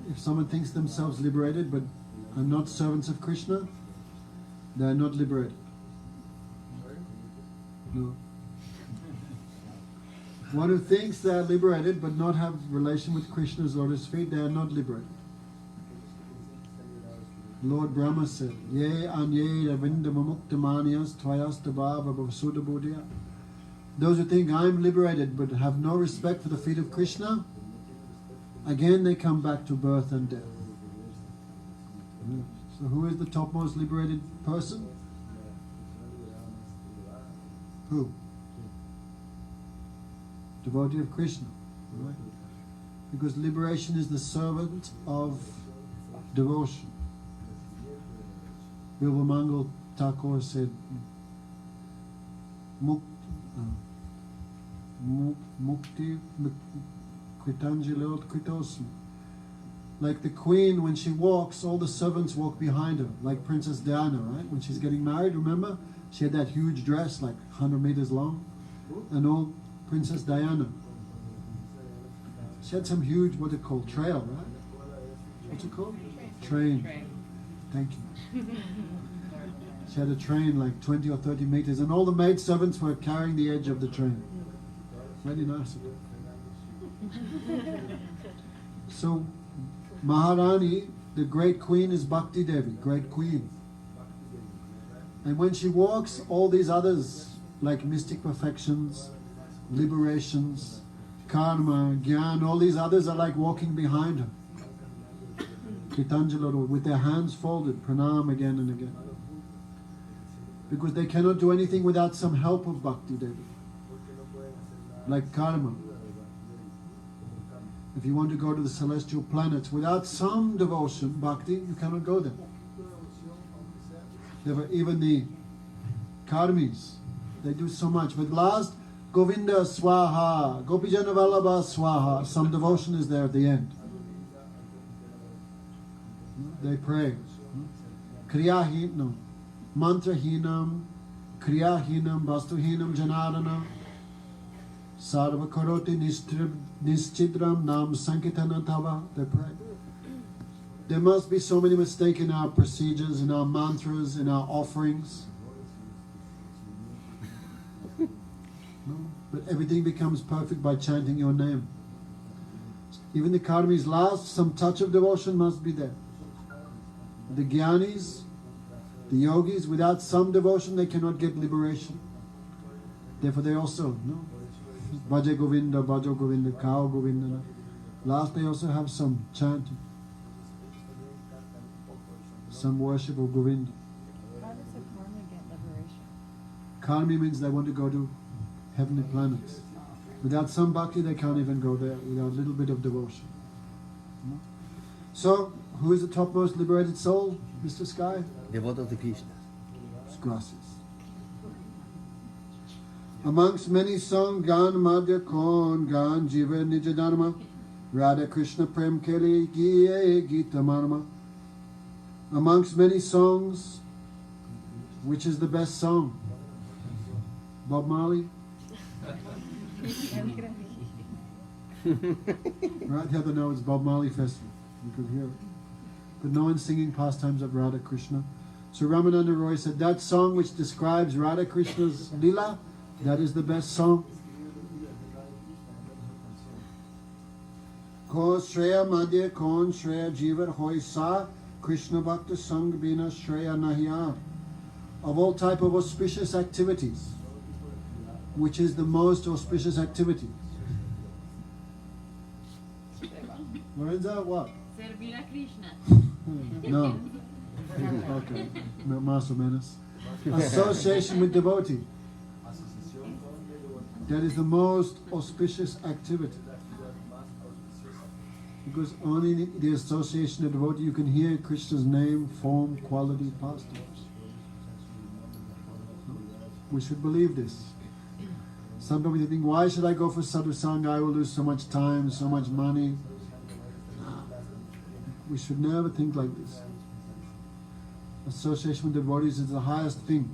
If someone thinks themselves liberated but are not servants of Krishna, they are not liberated. No. One who thinks they are liberated but not have relation with Krishna's lotus feet, they are not liberated. Lord Brahma said, Ye anye ravinda mamuktamanias tvayastabhava bhavasudabodhya. Those who think I'm liberated but have no respect for the feet of Krishna, again they come back to birth and death. So who is the topmost liberated person? Who? Devotee of Krishna. Right? Because liberation is the servant of devotion. Bilvamangal Thakur said, Mukti Kritanjalot Kritosmi. Like the queen, when she walks, all the servants walk behind her, like Princess Diana, right? When she's getting married, remember? She had that huge dress, like 100 meters long. And all Princess Diana. She had some huge, what it called, trail, right? What's it called? Train. Thank you. She had a train like 20 or 30 meters, and all the maid servants were carrying the edge of the train. Very nice of it. So, Maharani, the great queen, is Bhakti Devi, great queen. And when she walks, all these others, like mystic perfections, liberations, karma, gyan, all these others are like walking behind her. Kritanjala, with their hands folded, pranam again and again. Because they cannot do anything without some help of Bhakti Devi. Like karma. If you want to go to the celestial planets, without some devotion, bhakti, you cannot go there. Even the karmis, they do so much. But last, Govinda Swaha, Gopijana Vallabha Swaha, some devotion is there at the end. They pray. Kriyahinam, Mantrahinam, Kriyahinam, Vastuhinam Janarana, Sarva Karoti Nischidram Nam Sankitana Tava. They pray. There must be so many mistakes in our procedures, in our mantras, in our offerings. No? But everything becomes perfect by chanting your name. Even the karmis last, some touch of devotion must be there. The jnanis, the yogis, without some devotion they cannot get liberation. Therefore they also, no? Bhaja Govinda, Bhaja Govinda, Kao Govinda. Last they also have some chanting. Some worship of Govinda. How does a karma get liberation? Karmi means they want to go to heavenly planets. Without some bhakti, they can't even go there, without a little bit of devotion. No? So, who is the topmost liberated soul, Mr. Sky? Devoto to Krishna. Gracias. Amongst many songs, Gan Madhya Kon, Gan Jiva Nija Dharma, Radha Krishna Prem Keli Giye Gita Marma. Amongst many songs, which is the best song? Bob Marley? Right, the other know it's Bob Marley Festival. You could hear it. But no one's singing pastimes of Radha Krishna. So Ramananda Raya said that song which describes Radha Krishna's lila, that is the best song. Ko Shreya Madhya Kon Shreya Jivar Hoy Sa Krishna Bhakta Sang Bina Shreya Nahiya. Of all type of auspicious activities, which is the most auspicious activity? Lorenza, what? Servir a Krishna. No. Okay. No, más o menos. Association with devotee. That is the most auspicious activity. Because only in the association of devotee you can hear Krishna's name, form, quality, pastimes. We should believe this. Sometimes we think, why should I go for sadhu sangha? I will lose so much time, so much money. We should never think like this. Association with devotees is the highest thing.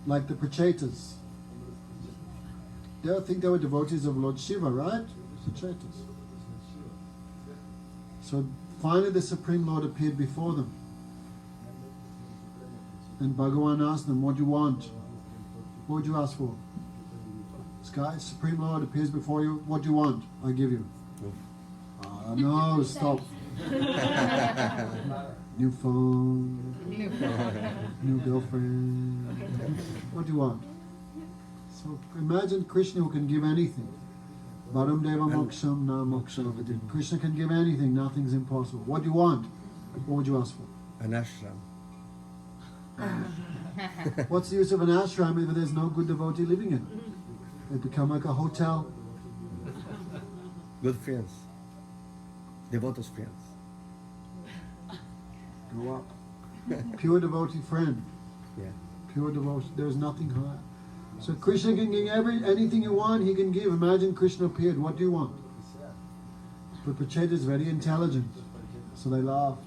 Like the Prachetas. They think they were devotees of Lord Shiva, right? Prachetas. So finally the Supreme Lord appeared before them. And Bhagavan asked them, what do you want? What would you ask for? Sky, Supreme Lord appears before you, what do you want? I give you. No, stop. New phone, new girlfriend. What do you want? So imagine Krishna who can give anything. Varam Deva Moksham Na Moksham. Krishna can give anything, nothing's impossible. What do you want? What would you ask for? An ashram. What's the use of an ashram if there's no good devotee living in it? It become like a hotel. Good friends. Devotees friends. Go up. Pure devotee friend. Yeah. Pure devotion. There's nothing higher. So Krishna can give anything you want, he can give. Imagine Krishna appeared. What do you want? But Pracheta is very intelligent. So they laughed.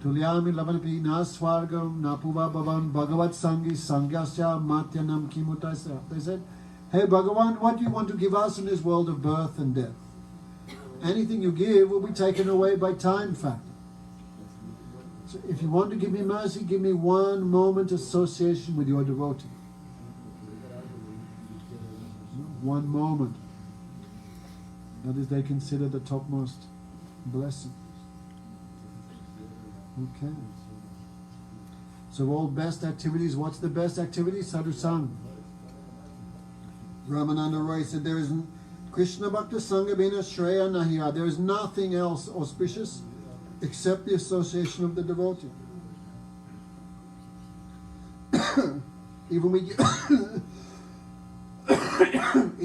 Tulyami lavanapi na swargam na puva bhavan bhagavat sangi sangyasya matyanam kimutasya. They said, hey Bhagavan, what do you want to give us in this world of birth and death? Anything you give will be taken away by time factor. So if you want to give me mercy, give me one moment association with your devotee. One moment. That is, they consider the topmost blessing. Okay. So all best activities, what's the best activity? Sadhu Sangha. Ramananda Raya said there is Krishna Bhakta Sangha Bina Shreya Nahiya. There is nothing else auspicious except the association of the devotee. Even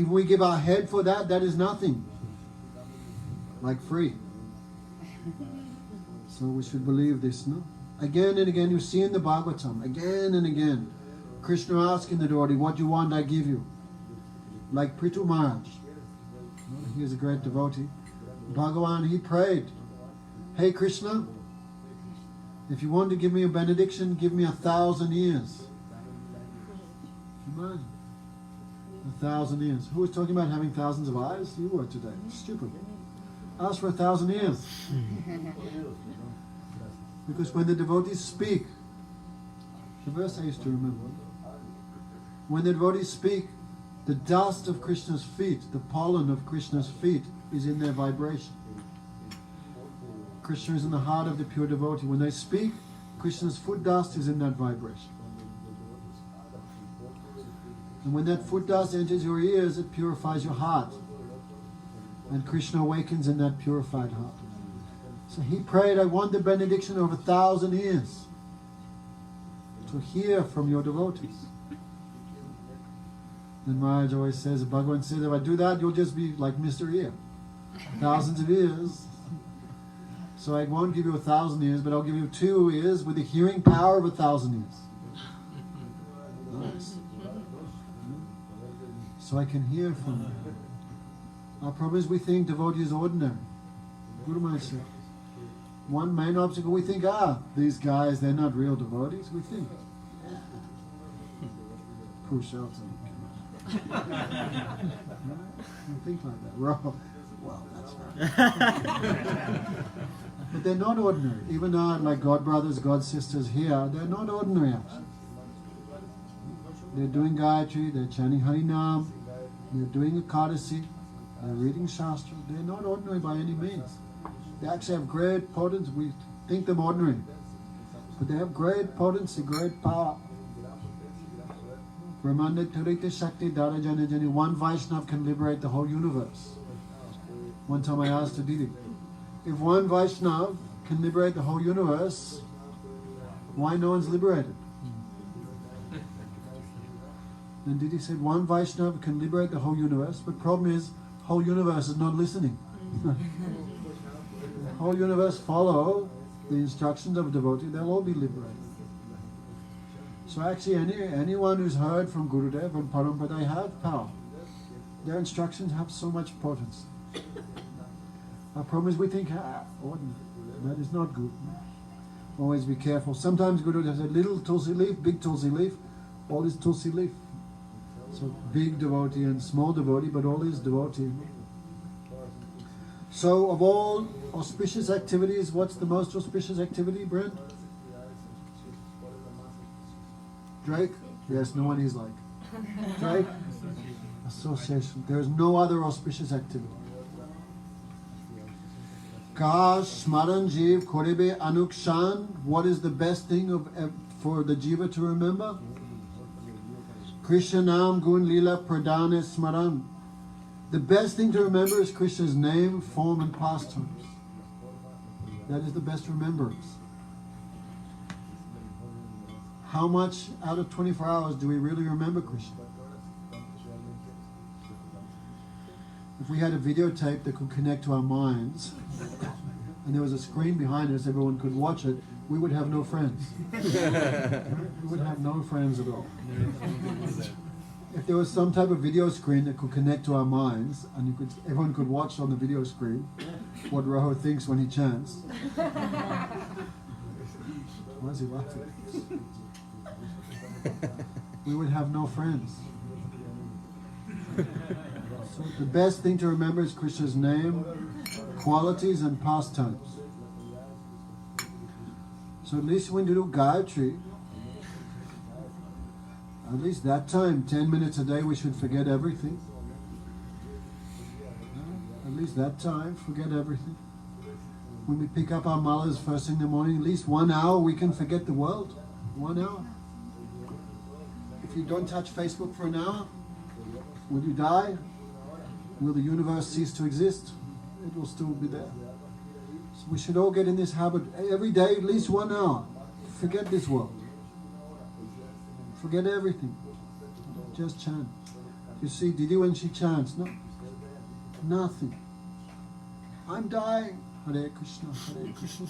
we give our head for that, that is nothing. Like free. So we should believe this, no? Again and again, you see in the Bhagavatam, again and again, Krishna asking the devotee, what you want, I give you. Like Prithu Maharaj. He is a great devotee. Bhagavan, he prayed, hey Krishna, if you want to give me a benediction, give me 1,000 years. Imagine. 1,000 years. Who was talking about having thousands of eyes? You were today. Stupid. Ask for 1,000 years. Because when the devotees speak, the verse I used to remember, when the devotees speak, the dust of Krishna's feet, the pollen of Krishna's feet is in their vibration. Krishna is in the heart of the pure devotee. When they speak, Krishna's foot dust is in that vibration. And when that foot dust enters your ears, it purifies your heart. And Krishna awakens in that purified heart. So he prayed, I want the benediction of 1,000 years to hear from your devotees. And Maharaj always says, Bhagavan says, if I do that, you'll just be like Mr. Ear. Thousands of years. So I won't give you 1,000 years, but I'll give you 2 years with the hearing power of 1,000 years. Nice. So I can hear from you. Our problem is we think devotee is ordinary. Guru Maharaj said, one main obstacle, we think, these guys, they're not real devotees. We think. Poor Shelton. We think like that. We're all, well, that's right. But they're not ordinary. Even though I'm like God brothers, God sisters here, they're not ordinary actually. They're doing Gayatri, they're chanting Harinam, they're doing Ekadasi, they're reading Shastra. They're not ordinary by any means. They actually have great potency. We think them ordinary. But they have great potency, great power. Brahmanda Turita Shakti Dara Jana Jani. One Vaishnava can liberate the whole universe. One time I asked Aditi, if one Vaishnava can liberate the whole universe, why no one's liberated? And Didi said, one Vaishnava can liberate the whole universe, but problem is, whole universe is not listening. The whole universe follow the instructions of a devotee, they'll all be liberated. So actually anyone who's heard from Gurudev and Parampara, they have power. Their instructions have so much potency. Our problem is we think, ordinary. That is not good. Always be careful. Sometimes Gurudev said, little tulsi leaf, big tulsi leaf, all is tulsi leaf. So big devotee and small devotee, but all is devotee. So of all auspicious activities, what's the most auspicious activity, Brent? Drake? Yes, no one is like. Drake? Association. There is no other auspicious activity. Ka Smaran Jeev Korebe Anukshan. What is the best thing for the Jiva to remember? Krishna Nam Gun Lila Pradane Smaran. The best thing to remember is Krishna's name, form and pastimes. That is the best remembrance. How much out of 24 hours do we really remember Krishna? If we had a videotape that could connect to our minds, and there was a screen behind us, everyone could watch it, we would have no friends. We would have no friends at all. If there was some type of video screen that could connect to our minds, and everyone could watch on the video screen what Roho thinks when he chants. Why is he laughing? We would have no friends. So the best thing to remember is Krishna's name, qualities and pastimes. So at least when you do Gayatri, at least that time, 10 minutes a day, we should forget everything. At least that time, forget everything. When we pick up our malas first thing in the morning, at least 1 hour we can forget the world. 1 hour. If you don't touch Facebook for an hour, will you die? Will the universe cease to exist? It will still be there. So we should all get in this habit. Every day, at least 1 hour. Forget this world. Forget everything. Just chant. You see, Didi when she chants, no, nothing. I'm dying. Hare Krishna, Hare Krishna.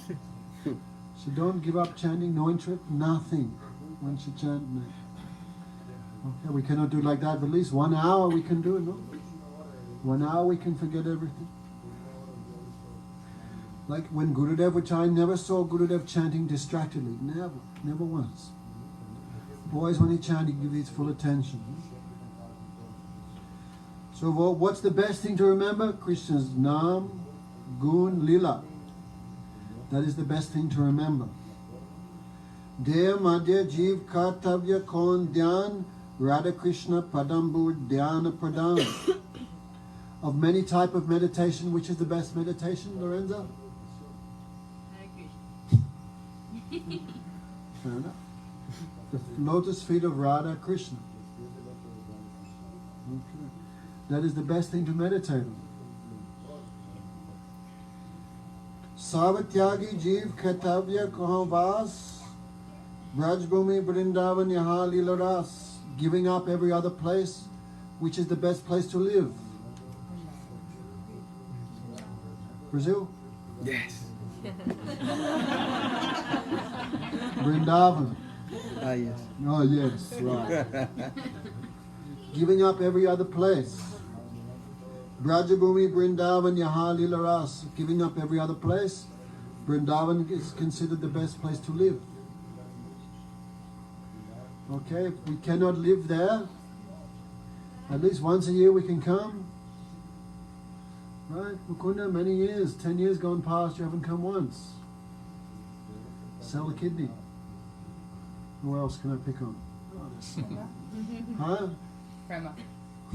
She don't give up chanting, no interest, nothing when she chant. Okay, we cannot do it like that, but at least 1 hour we can do it, no? 1 hour we can forget everything. Like when Gurudev would chant, I never saw Gurudev chanting distractedly. Never once. Always when he chanted, he gave his full attention. So what's the best thing to remember? Krishna's Nam, Gun, Lila. That is the best thing to remember. Deya Madhya Jeev Kartavya Kon Dhyan Radha Krishna Padambu Dhyana Pradhan. Of many type of meditation, which is the best meditation, Lorenza? Fair enough. The lotus feet of Radha Krishna. Okay. That is the best thing to meditate on. Sarvatyagi Jeev Khatavya Kahavas Brajbhumi Vrindavan Yaha Lila Ras. Giving up every other place, which is the best place to live. Brazil? Yes. Vrindavan. Ah, yes. Oh yes, right. Giving up every other place. Brajabhumi Vrindavan Yaha Lila Ras. Giving up every other place. Vrindavan is considered the best place to live. Okay, if we cannot live there, at least once a year we can come. Right? Mukunda, many years, 10 years gone past, you haven't come once. Sell a kidney. Who else can I pick on? Huh? Prema.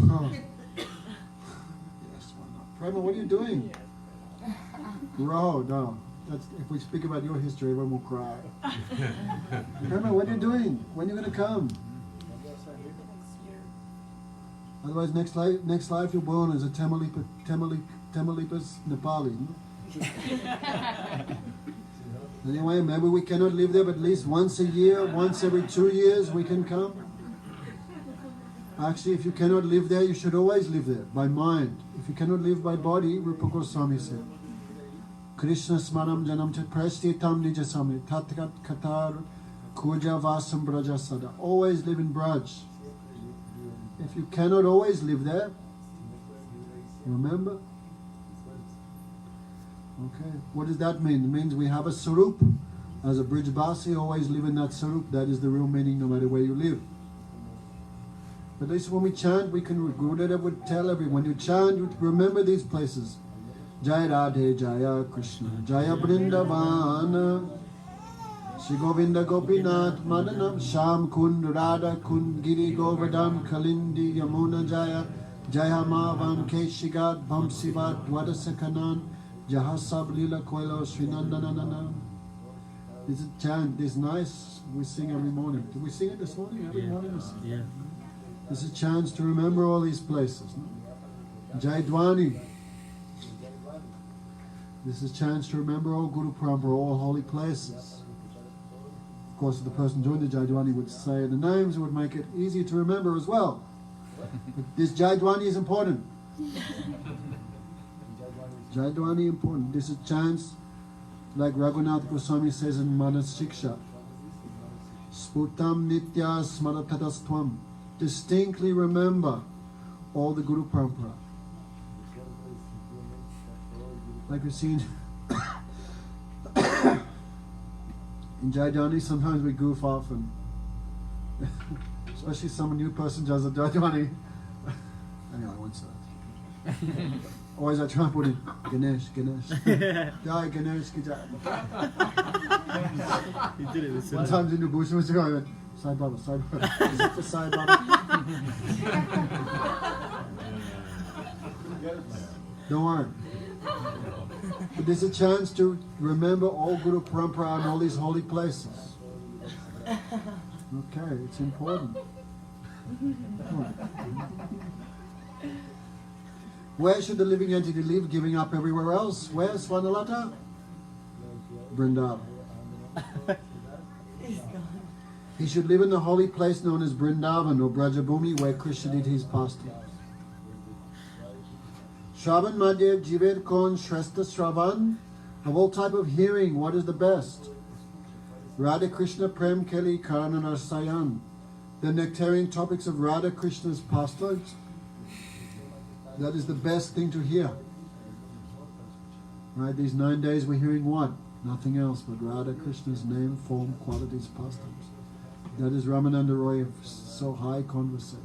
Oh. Yes, why not? Prema, what are you doing? No. That's, if we speak about your history, everyone will cry. Prema, what are you doing? When are you going to come? Otherwise, next life you're born as a Tamaulipas Nepali. No? Anyway, maybe we cannot live there, but at least once a year, once every 2 years, we can come. Actually, if you cannot live there, you should always live there, by mind. If you cannot live by body, Rupa Goswami said, Krishna smaram janam chat prashtitam nijasami tatkat katar kuja vasam braja sada. Always live in Braj. If you cannot always live there, remember? Okay, what does that mean? It means we have a sarup. As a Brijbasi, always live in that sarup. That is the real meaning, no matter where you live. But at least when we chant, we can, Gurudev would tell everyone, when you chant, you remember these places. Jai Radhe, Jaya Krishna, Jaya Vrindavana, Shri Govinda Gopinath, Madanam, Sham Kund, Radha Kund, Giri Govardhan, Kalindi, Yamuna Jaya, Jaya Mavan, Keshigat, Vamsivat, Dwadasakanan, Jahasab Lila Koilo, Sri Nandanana. This is a chant, this is nice, we sing every morning. Did we sing it this morning? Every morning we sing. Yeah. This is a chance to remember all these places. No? Jai Dwani. This is a chance to remember all Guru Parampara, all holy places. Of course, if the person doing the Jai Dwani would say the names, it would make it easier to remember as well. But this Jai Dwani is important. Jai Dwani important. This is a chance, like Raghunath Goswami says in Manas Shiksha. Sputam nitya smaratadastvam. Distinctly remember all the Guru Parampara. Like we've seen in Jaidwani, sometimes we goof off, and especially some new person does a Jaidwani. Anyway, one side. Always I try and put in Ganesh. Jai Ganesh ki Jai. He did it with Sometimes in the bush, I went, Sai Baba. Is it for Sai Baba? Don't worry. But there's a chance to remember all Guru Parampara and all these holy places. Okay, it's important. Where should the living entity live, giving up everywhere else? Where, Swanalata? Vrindavan. He should live in the holy place known as Vrindavan or Brajabhumi, where Krishna did his pastimes. Shravan Madhyav Jivet Kon Shrestha Shravan. Of all type of hearing, what is the best? Radha Krishna Prem Keli Karana Sayan. The nectarian topics of Radha Krishna's pastimes. That is the best thing to hear. Right? These 9 days we're hearing what? Nothing else but Radha Krishna's name, form, qualities, pastimes. That is Ramananda Raya, so high conversation.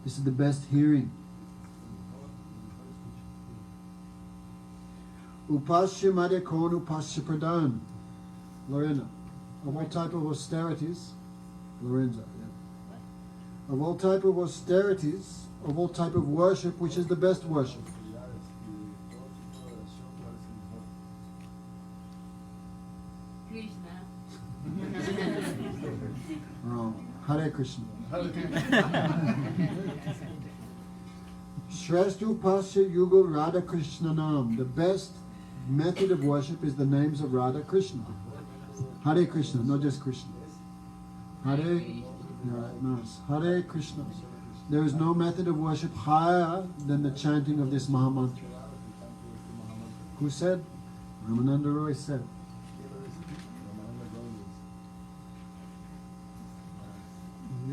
This is the best hearing. Upasya Madhya Kon Upasya Pradhan. Lorena. Of all type of austerities, Lorenzo, yeah. Of all type of austerities, of all type of worship, which is the best worship? Krishna. Wrong. Hare Krishna. Shrestha Upasya Yugal Radha Krishna Nam. The best method of worship is the names of Radha Krishna. Hare Krishna, not just Krishna. Hare, yeah, nice. Hare Krishna. There is no method of worship higher than the chanting of this Mahamantra. Who said? Ramananda Raya said.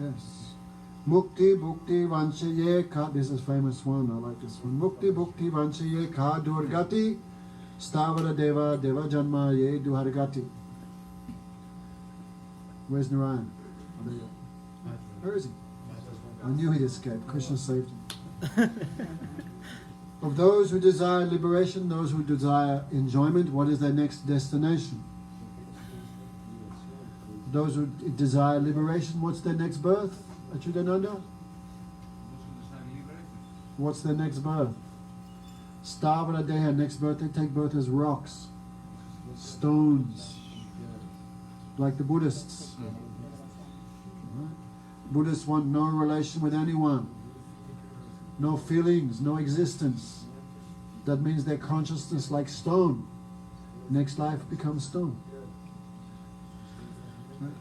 Yes. Mukti Bhukti Vanchaye Ka. This is famous one. I like this one. Mukti Bhukti Vanchaye Ka Durgati Stavara Deva Deva Janma Ye Duhargati. Where's Narayan? Oh, there you go. Where is he? I knew he'd escape. Krishna saved him. Of those who desire liberation, those who desire enjoyment, what is their next destination? Those who desire liberation, what's their next birth? Achyutananda? What's their next birth? Stavara Deha, next birth, they take birth as rocks, stones, like the Buddhists. Buddhists want no relation with anyone, no feelings, no existence. That means their consciousness like stone. Next life becomes stone.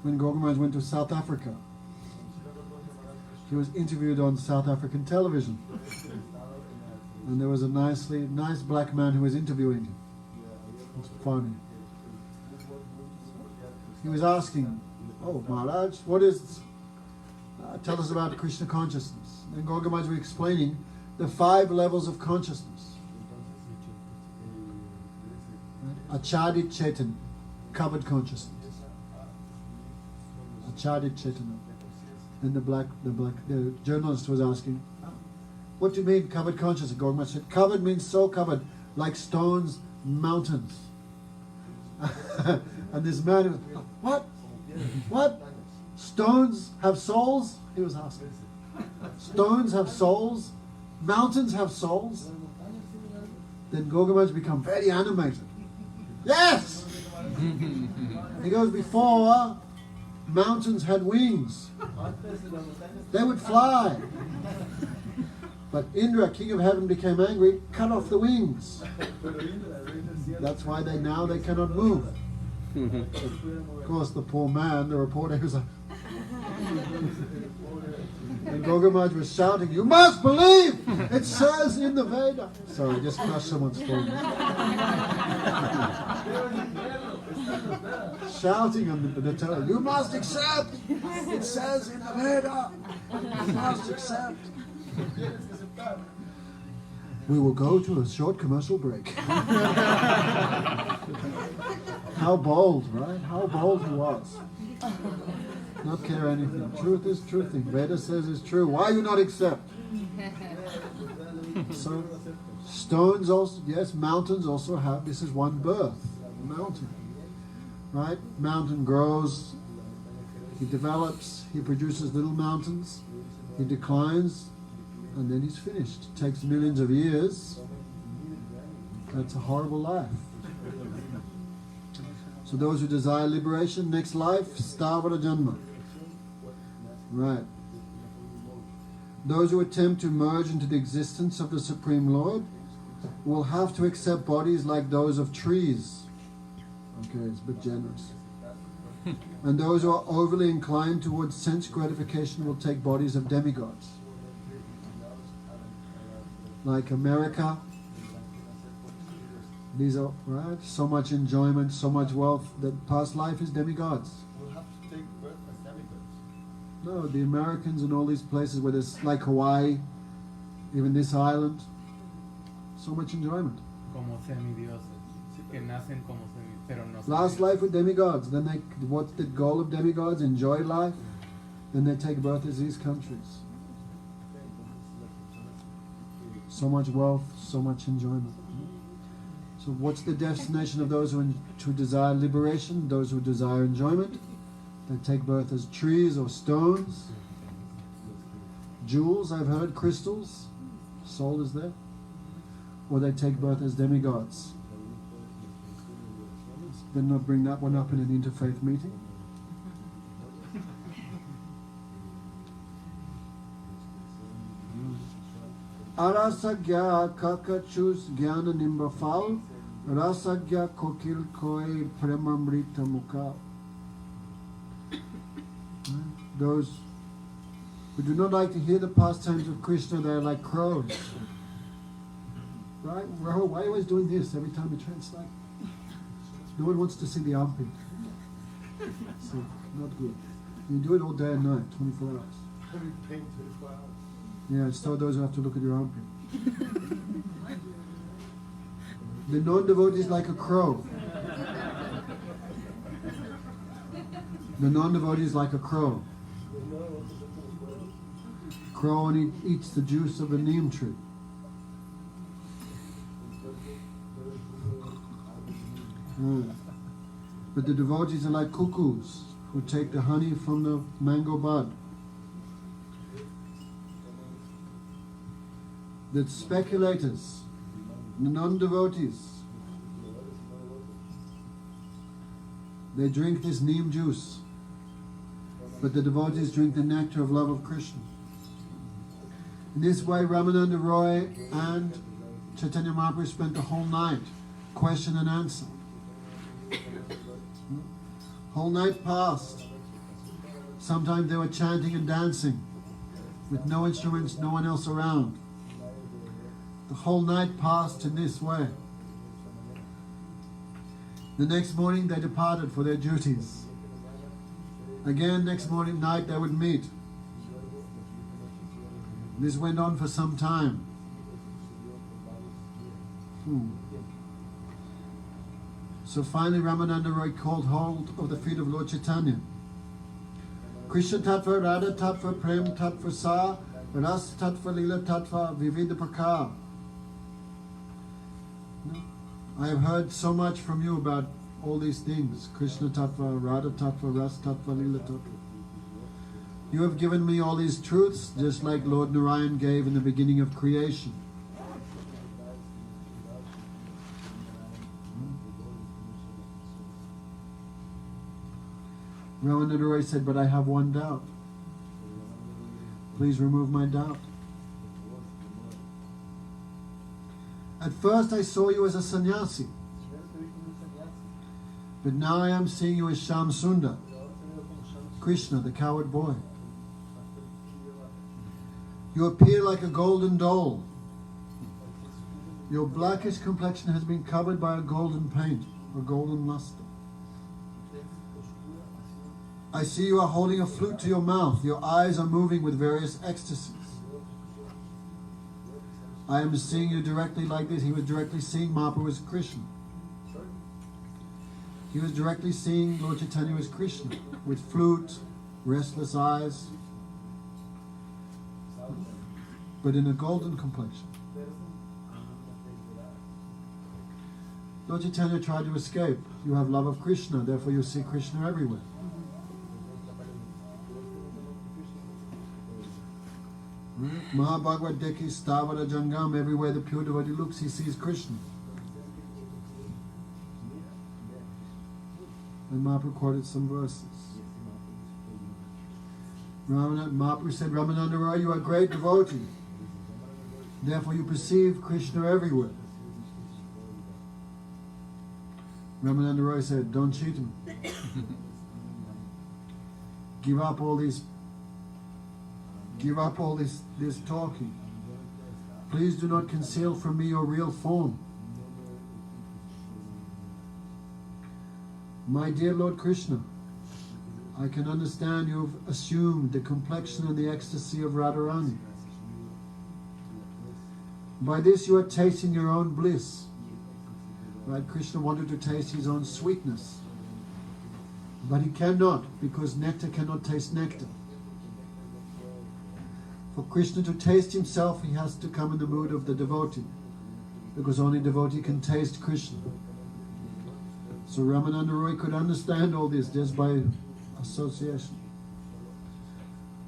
When Gautam Maharaj went to South Africa, he was interviewed on South African television. And there was a nice black man who was interviewing him. It's funny. He was asking, "Oh, Maharaj, what is... tell us about Krishna consciousness." And Gautam Maharaj was explaining the 5 levels of consciousness. Achadit Chaitanya, covered consciousness. Achadit Chaitanya. Then the journalist was asking, "What do you mean covered consciousness?" Gautam Maharaj said, "Covered means so covered, like stones, mountains." And this man was, "What? What? Stones have souls?" He was asking. Stones have souls? Mountains have souls? Then Gautam Maharaj become very animated. Yes! He goes, before mountains had wings, they would fly. But Indra, king of heaven, became angry, cut off the wings. That's why they cannot move. Of course, the poor man, the reporter, was like, and Gautam Maharaj was shouting, "You must believe! It says in the Veda." Sorry, I just crushed someone's phone. Shouting on the television, "You must accept! It says in the Veda! You must accept!" We will go to a short commercial break. How bold, right? How bold he was. Not care anything. Truth is truth. Veda says it's true. Why you not accept? So, stones also, yes, mountains also have, this is one birth. Mountain. Right? Mountain grows, he develops, he produces little mountains, he declines, and then he's finished. It takes millions of years. That's a horrible life. So those who desire liberation, next life, Stavara Janma. Right. Those who attempt to merge into the existence of the Supreme Lord will have to accept bodies like those of trees. Okay, it's a bit generous. And those who are overly inclined towards sense gratification will take bodies of demigods. Like America, These are, right? So much enjoyment, so much wealth, that past life is demigods. We'll have to take birth as demigods. No, the Americans and all these places where there's like Hawaii, even this island, so much enjoyment. Como semidioses. Que nacen como pero no Last semidioses. life with demigods. Then they, what's the goal of demigods? Enjoy life. Then they take birth as these countries. So much wealth, so much enjoyment. So what's the destination of those who desire liberation, those who desire enjoyment? They take birth as trees or stones, jewels, I've heard, crystals, soul is there. Or they take birth as demigods. Then not bring that one up in an interfaith meeting. Arasagya kakachus jnana nimbafal, rasagya kokil koi premamrita mukha. Those who do not like to hear the pastimes of Krishna, they are like crows. Right? Rahul, why are you always doing this every time you translate? No one wants to see the armpit. So, not good. You do it all day and night, 24 hours. Every pain 24 hours. Yeah, it's so those who have to look at your armpit. The non-devotee is like a crow. The non-devotee is like a crow. Crow only eats the juice of the neem tree. But the devotees are like cuckoos who take the honey from the mango bud. The speculators, the non-devotees, they drink this neem juice, but the devotees drink the nectar of love of Krishna. In this way, Ramananda Raya and Chaitanya Mahaprabhu spent the whole night, question and answer. Whole night passed. Sometimes they were chanting and dancing with no instruments, no one else around. The whole night passed in this way. The next morning they departed for their duties. Again, next morning, night they would meet. This went on for some time. So finally Ramananda Raya called hold of the feet of Lord Chaitanya. Krishna Tattva, Radha Tattva, Prem Tattva Sa, Ras Tattva, Lila Tattva, Vividha Prakar. I have heard so much from you about all these things. Krishna Tattva, Radha Tattva, Ras Tattva, Lila Tattva. You have given me all these truths just like Lord Narayan gave in the beginning of creation. Ramananda Raya said, but I have one doubt. Please remove my doubt. At first I saw you as a sannyasi, but now I am seeing you as Sham Sundar, Krishna, the coward boy. You appear like a golden doll. Your blackish complexion has been covered by a golden paint or golden luster. I see you are holding a flute to your mouth. Your eyes are moving with various ecstasies. I am seeing you directly like this. He was directly seeing Mahaprabhu as Krishna. He was directly seeing Lord Chaitanya as Krishna, with flute, restless eyes, but in a golden complexion. Lord Chaitanya tried to escape. You have love of Krishna, therefore you see Krishna everywhere. Mahabhagavad Deki Stavara Jangam, everywhere the pure devotee looks, he sees Krishna. And Mahaprabhu quoted some verses. Mahaprabhu said, Ramananda Raya, you are a great devotee. Therefore you perceive Krishna everywhere. Ramananda Raya said, don't cheat him. Give up all this talking. Please do not conceal from me your real form. My dear Lord Krishna, I can understand you have assumed the complexion and the ecstasy of Radharani. By this you are tasting your own bliss. Right? Krishna wanted to taste his own sweetness. But he cannot, because nectar cannot taste nectar. For Krishna to taste himself, he has to come in the mood of the devotee, because only devotee can taste Krishna. So Ramananda Raya could understand all this just by association.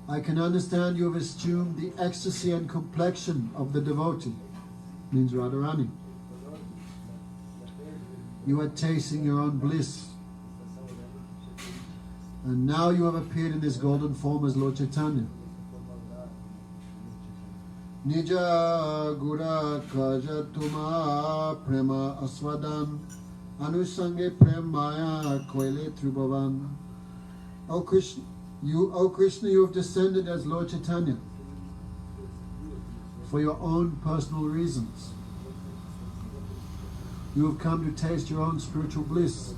I can understand you have assumed the ecstasy and complexion of the devotee, means Radharani. You are tasting your own bliss. And now you have appeared in this golden form as Lord Chaitanya. Nija gura kaja tuma prema aswadan anusange prem maya koile trubhavan. O Krishna, you have descended as Lord Chaitanya for your own personal reasons. You have come to taste your own spiritual bliss.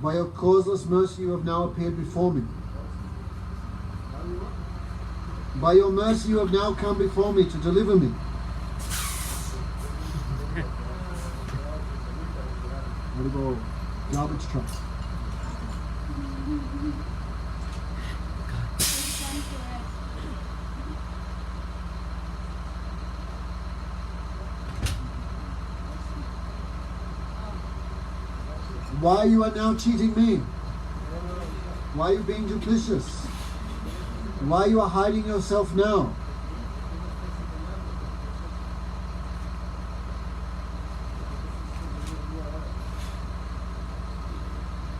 By your causeless mercy you have now appeared before me. By your mercy you have now come before me to deliver me. What about garbage trucks? Why you are now cheating me? Why are you being duplicitous? Why you are hiding yourself now?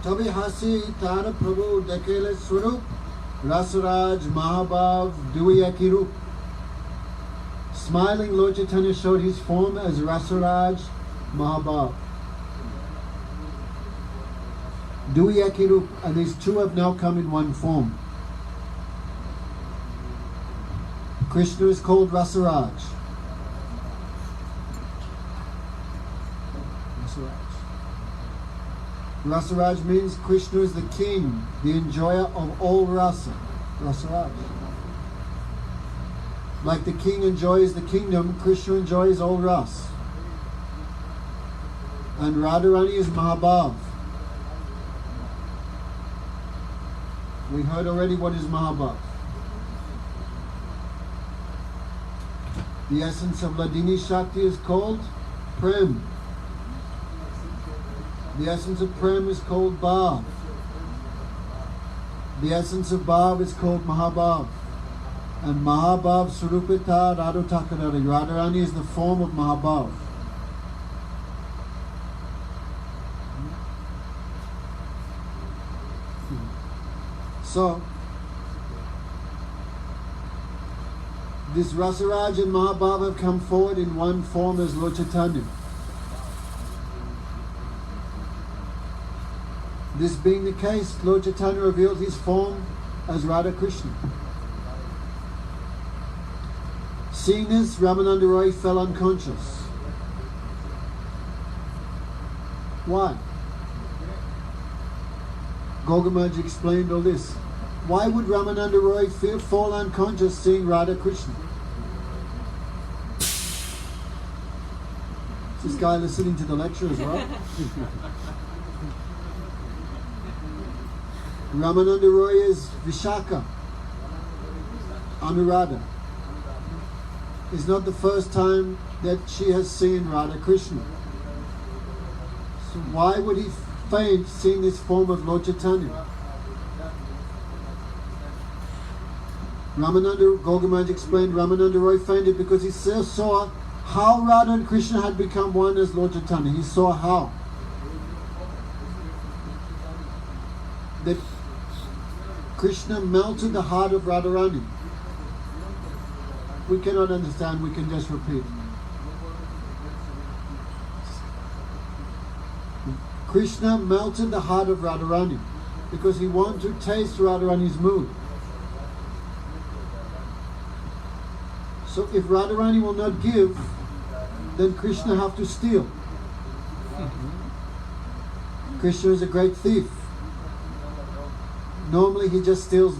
Tabi hasi tar prabhu dekele swarup Rasaraj Mahabhav Duyakirup. Smiling Lord Chaitanya showed his form as Rasaraj Mahabhav. Duyakirup, and these two have now come in one form. Krishna is called Rasaraj. Rasaraj means Krishna is the king, the enjoyer of all rasa. Rasaraj. Like the king enjoys the kingdom, Krishna enjoys all ras. And Radharani is Mahabhav. We heard already what is Mahabhav. The essence of Ladini Shakti is called Prem. The essence of Prem is called Bhav. The essence of Bhav is called Mahabhav. And Mahabhav Surupita Radhutakadari. Radharani is the form of Mahabhav. So, this Rasaraj and Mahabhav have come forward in one form as Lord Chaitanya. This being the case, Lord Chaitanya revealed his form as Radha Krishna. Seeing this, Ramananda Raya fell unconscious. Why? Gaugamaj explained all this. Why would Ramananda Raya fall unconscious seeing Radha Krishna? Is this guy listening to the lecture as well? Ramananda Raya is Vishaka, Anuradha. It's not the first time that she has seen Radha Krishna. So why would he faint seeing this form of Lord Chaitanya? Gaugamaj explained, Ramananda Raya fainted because he saw how Radha and Krishna had become one as Lord Chaitanya. He saw how. That Krishna melted the heart of Radharani. We cannot understand, we can just repeat. Krishna melted the heart of Radharani because he wanted to taste Radharani's mood. So if Radharani will not give, then Krishna have to steal. Krishna is a great thief. Normally he just steals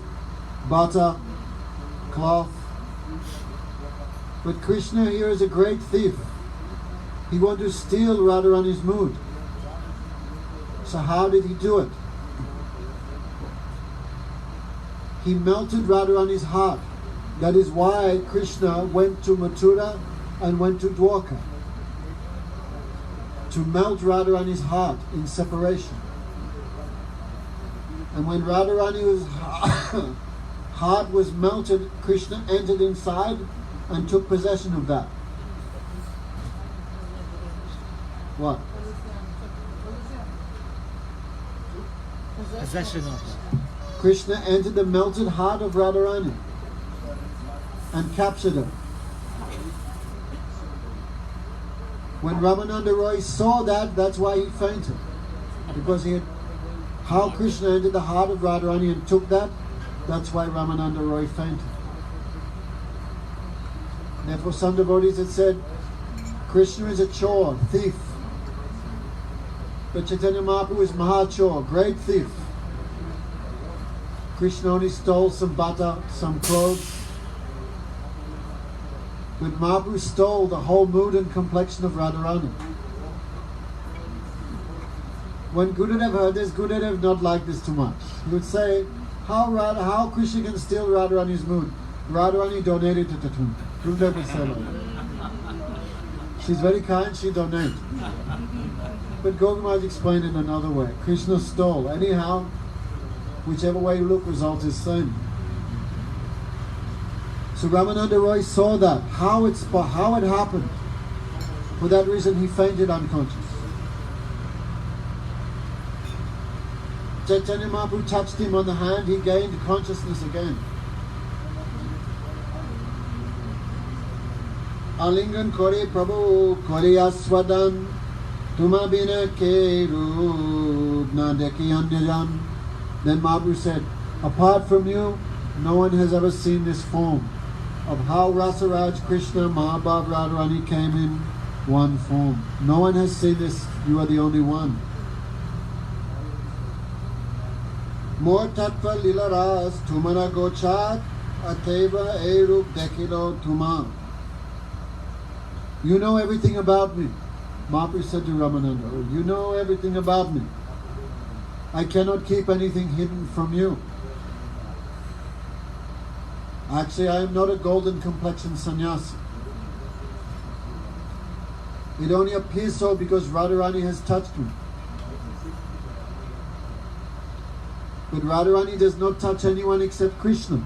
butter, cloth. But Krishna here is a great thief. He wanted to steal Radharani's mood. So how did he do it? He melted Radharani's heart. That is why Krishna went to Mathura and went to Dwarka. To melt Radharani's heart in separation. And when Radharani's heart was melted, Krishna entered inside and took possession of that. What? Possession of. Krishna entered the melted heart of Radharani and captured her. When Ramananda Raya saw that, that's why he fainted. Because he had, how Krishna entered the heart of Radharani and took that, that's why Ramananda Raya fainted. Therefore some devotees had said, Krishna is a chore, thief. But Chaitanya Mahaprabhu is Mahachor, great thief. Krishna only stole some butter, some clothes. But Mahaprabhu stole the whole mood and complexion of Radharani. When Gurudev heard this, Gurudev not like this too much. He would say, how Krishna can steal Radharani's mood? Radharani donated to Tatum. Gurudev would say like that. She's very kind, she donated. But Gautamaj explained it another way. Krishna stole. Anyhow, whichever way you look, result is same. So Ramananda Raya saw that, how it happened. For that reason he fainted unconscious. Chaitanya Mahaprabhu touched him on the hand, he gained consciousness again. Alingan kore Prabhu kore aswadan tuma bina ke roop na dekhi anyajan. Then Mahaprabhu said, apart from you, no one has ever seen this form of how Rasaraj Krishna Mahabhav Radharani came in one form. No one has seen this, you are the only one. More tattva lila ras tumara gochat ateva erup dekilo tuma. You know everything about me. Mahaprabhu said to Ramananda, you know everything about me. I cannot keep anything hidden from you. Actually, I am not a golden complexion sannyasi. It only appears so because Radharani has touched me. But Radharani does not touch anyone except Krishna.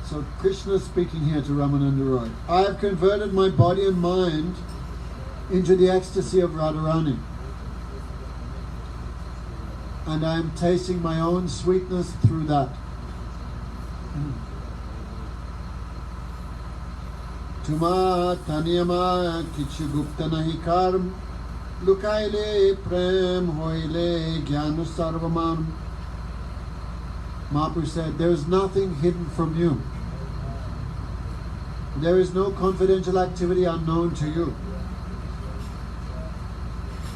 So Krishna is speaking here to Ramananda Raya. I have converted my body and mind into the ecstasy of Radharani. And I am tasting my own sweetness through that. Tuma taniyama kichu gupta nahi karm lukaile prem hoile gyanu sarvaman. Mahaprabhu said, there is nothing hidden from you. There is no confidential activity unknown to you.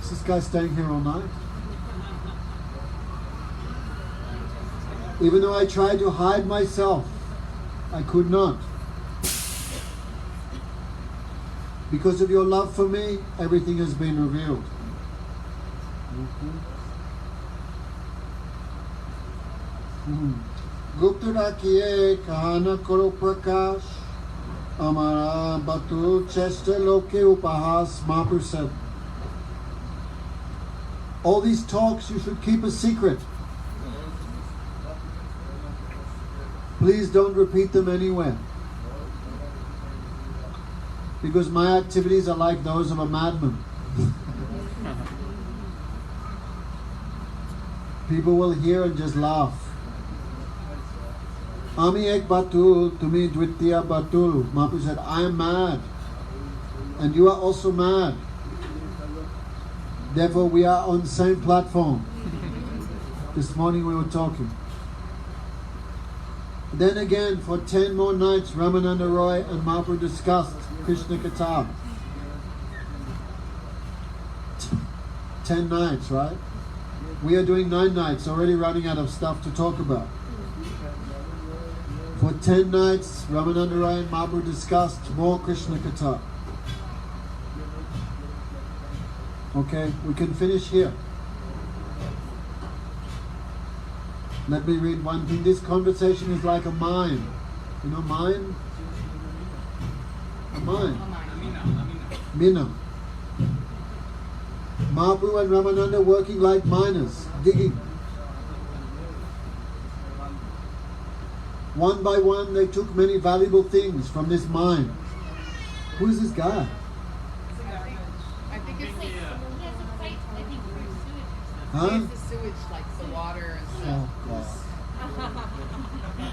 Is this guy staying here all night? Even though I tried to hide myself, I could not. Because of your love for me, everything has been revealed. Gupta rakhiye kahana karo prakash amara batu chesta loke upahas. Mahaprabhu said, all these talks you should keep a secret. Please don't repeat them anywhere. Because my activities are like those of a madman. People will hear and just laugh. Ami ek batul, tumi dvitiya batul. Mahaprabhu said, I am mad. And you are also mad. Therefore we are on the same platform. This morning we were talking. Then again, for 10 more nights, Ramananda Raya and Mahaprabhu discussed Krishna Katha. 10 nights, right? We are doing 9 nights, already running out of stuff to talk about. For 10 nights, Ramananda Raya and Mahaprabhu discussed more Krishna Katha. Okay, we can finish here. Let me read one thing. This conversation is like a mine. You know mine? A mine. Mina. Mahaprabhu and Ramananda working like miners, digging. One by one they took many valuable things from this mine. Who is this guy? I think it's He has a pipe, I think, for sewage. Huh? the sewage, like the water and Oh stuff. God.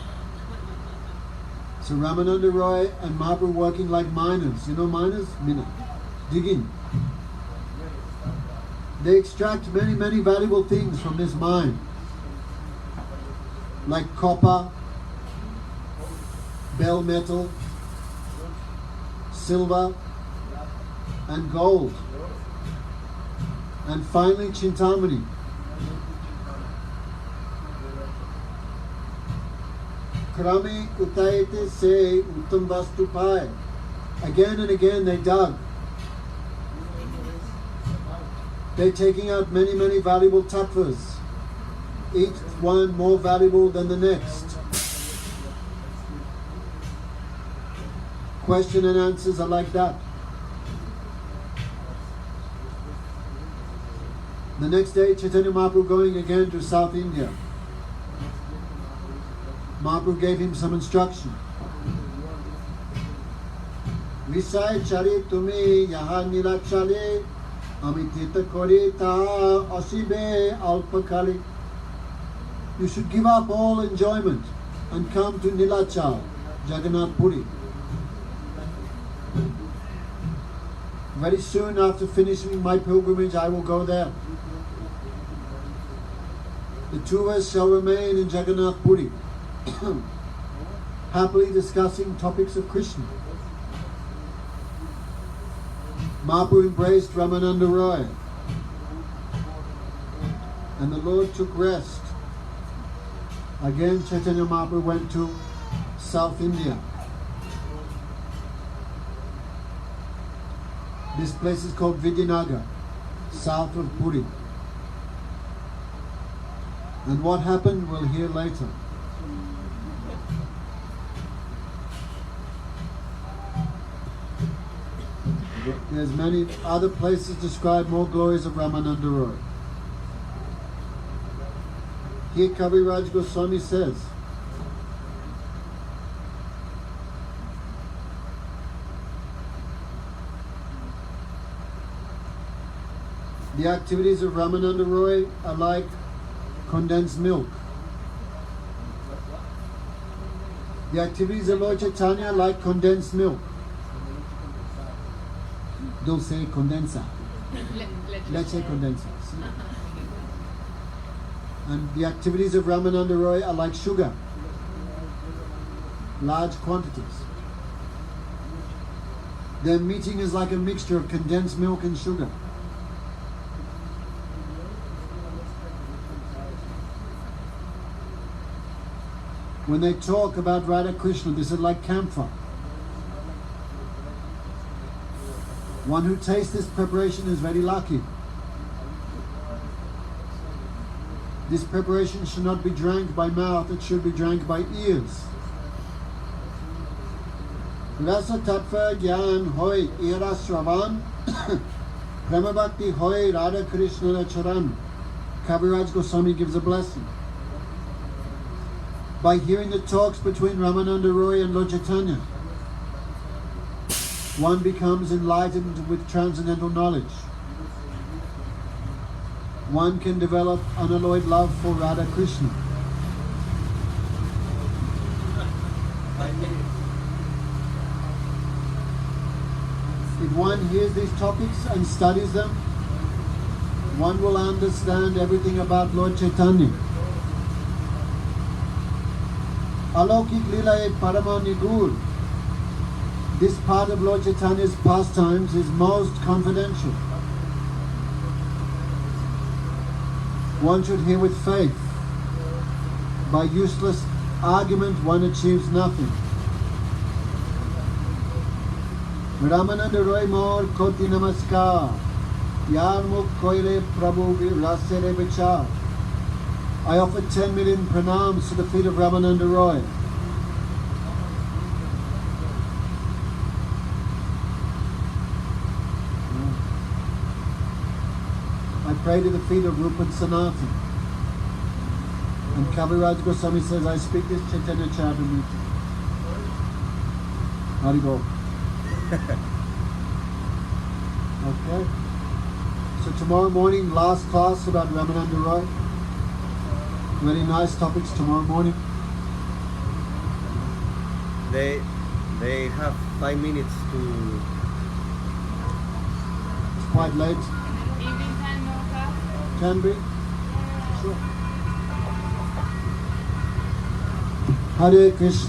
So Ramananda Roy and Mahaprabhu working like miners. You know miners? Mina. Digging. They extract many, many valuable things from this mine. Like copper, bell metal, silver, and gold. And finally Chintamani. Krami utaite se uttam vastu pai. Again and again they dug. They're taking out many, many valuable tattvas, each one more valuable than the next. Question and answers are like that. The next day, Chaitanya Mahaprabhu going again to South India. Mahaprabhu gave him some instruction. Visay chari tumi yaha nila chale amitita korita asibe alpakali. You should give up all enjoyment and come to Nilachal, Jagannath Puri. Very soon after finishing my pilgrimage, I will go there. The two of us shall remain in Jagannath Puri, happily discussing topics of Krishna. Mahaprabhu embraced Ramananda Raya, and the Lord took rest. Again, Chaitanya Mahaprabhu went to South India. This place is called Vidyanagar, south of Puri. And what happened, we'll hear later. There's many other places describe more glories of Ramananda Roy. Here Kaviraj Goswami says, the activities of Ramananda Roy are like condensed milk. The activities of Lord Chaitanya are like condensed milk. Dulce condensa. Leche condensa. And the activities of Ramananda Roy are like sugar. Large quantities. Their meeting is like a mixture of condensed milk and sugar. When they talk about Radha Krishna, this is like camphor. One who tastes this preparation is very lucky. This preparation should not be drank by mouth, it should be drank by ears. Rasa tattva gyan hoy era sravan prema bhakti hoy Radha Krishna charan. Kaviraj Goswami gives a blessing. By hearing the talks between Ramananda Roy and Lord Chaitanya, one becomes enlightened with transcendental knowledge. One can develop unalloyed love for Radha Krishna. If one hears these topics and studies them, one will understand everything about Lord Chaitanya. Alaukik Leela e Parama Nigur. This part of Lord Chaitanya's pastimes is most confidential. One should hear with faith. By useless argument, one achieves nothing. Ramananda Raya Mor Koti Namaskar. Yarmuk Koile Prabhu Rasere Vichar. I offer 10 million pranams to the feet of Ramananda Raya. I pray to the feet of Rupa and Sanatan. And Kaviraj Goswami says, I speak this Chaitanya Charitamrita. Haribol. Okay. So tomorrow morning, last class about Ramananda Raya. Very nice topics tomorrow morning. They have 5 minutes to. It's quite late. Evening time, no class? Can be. Sure. Hare Krishna.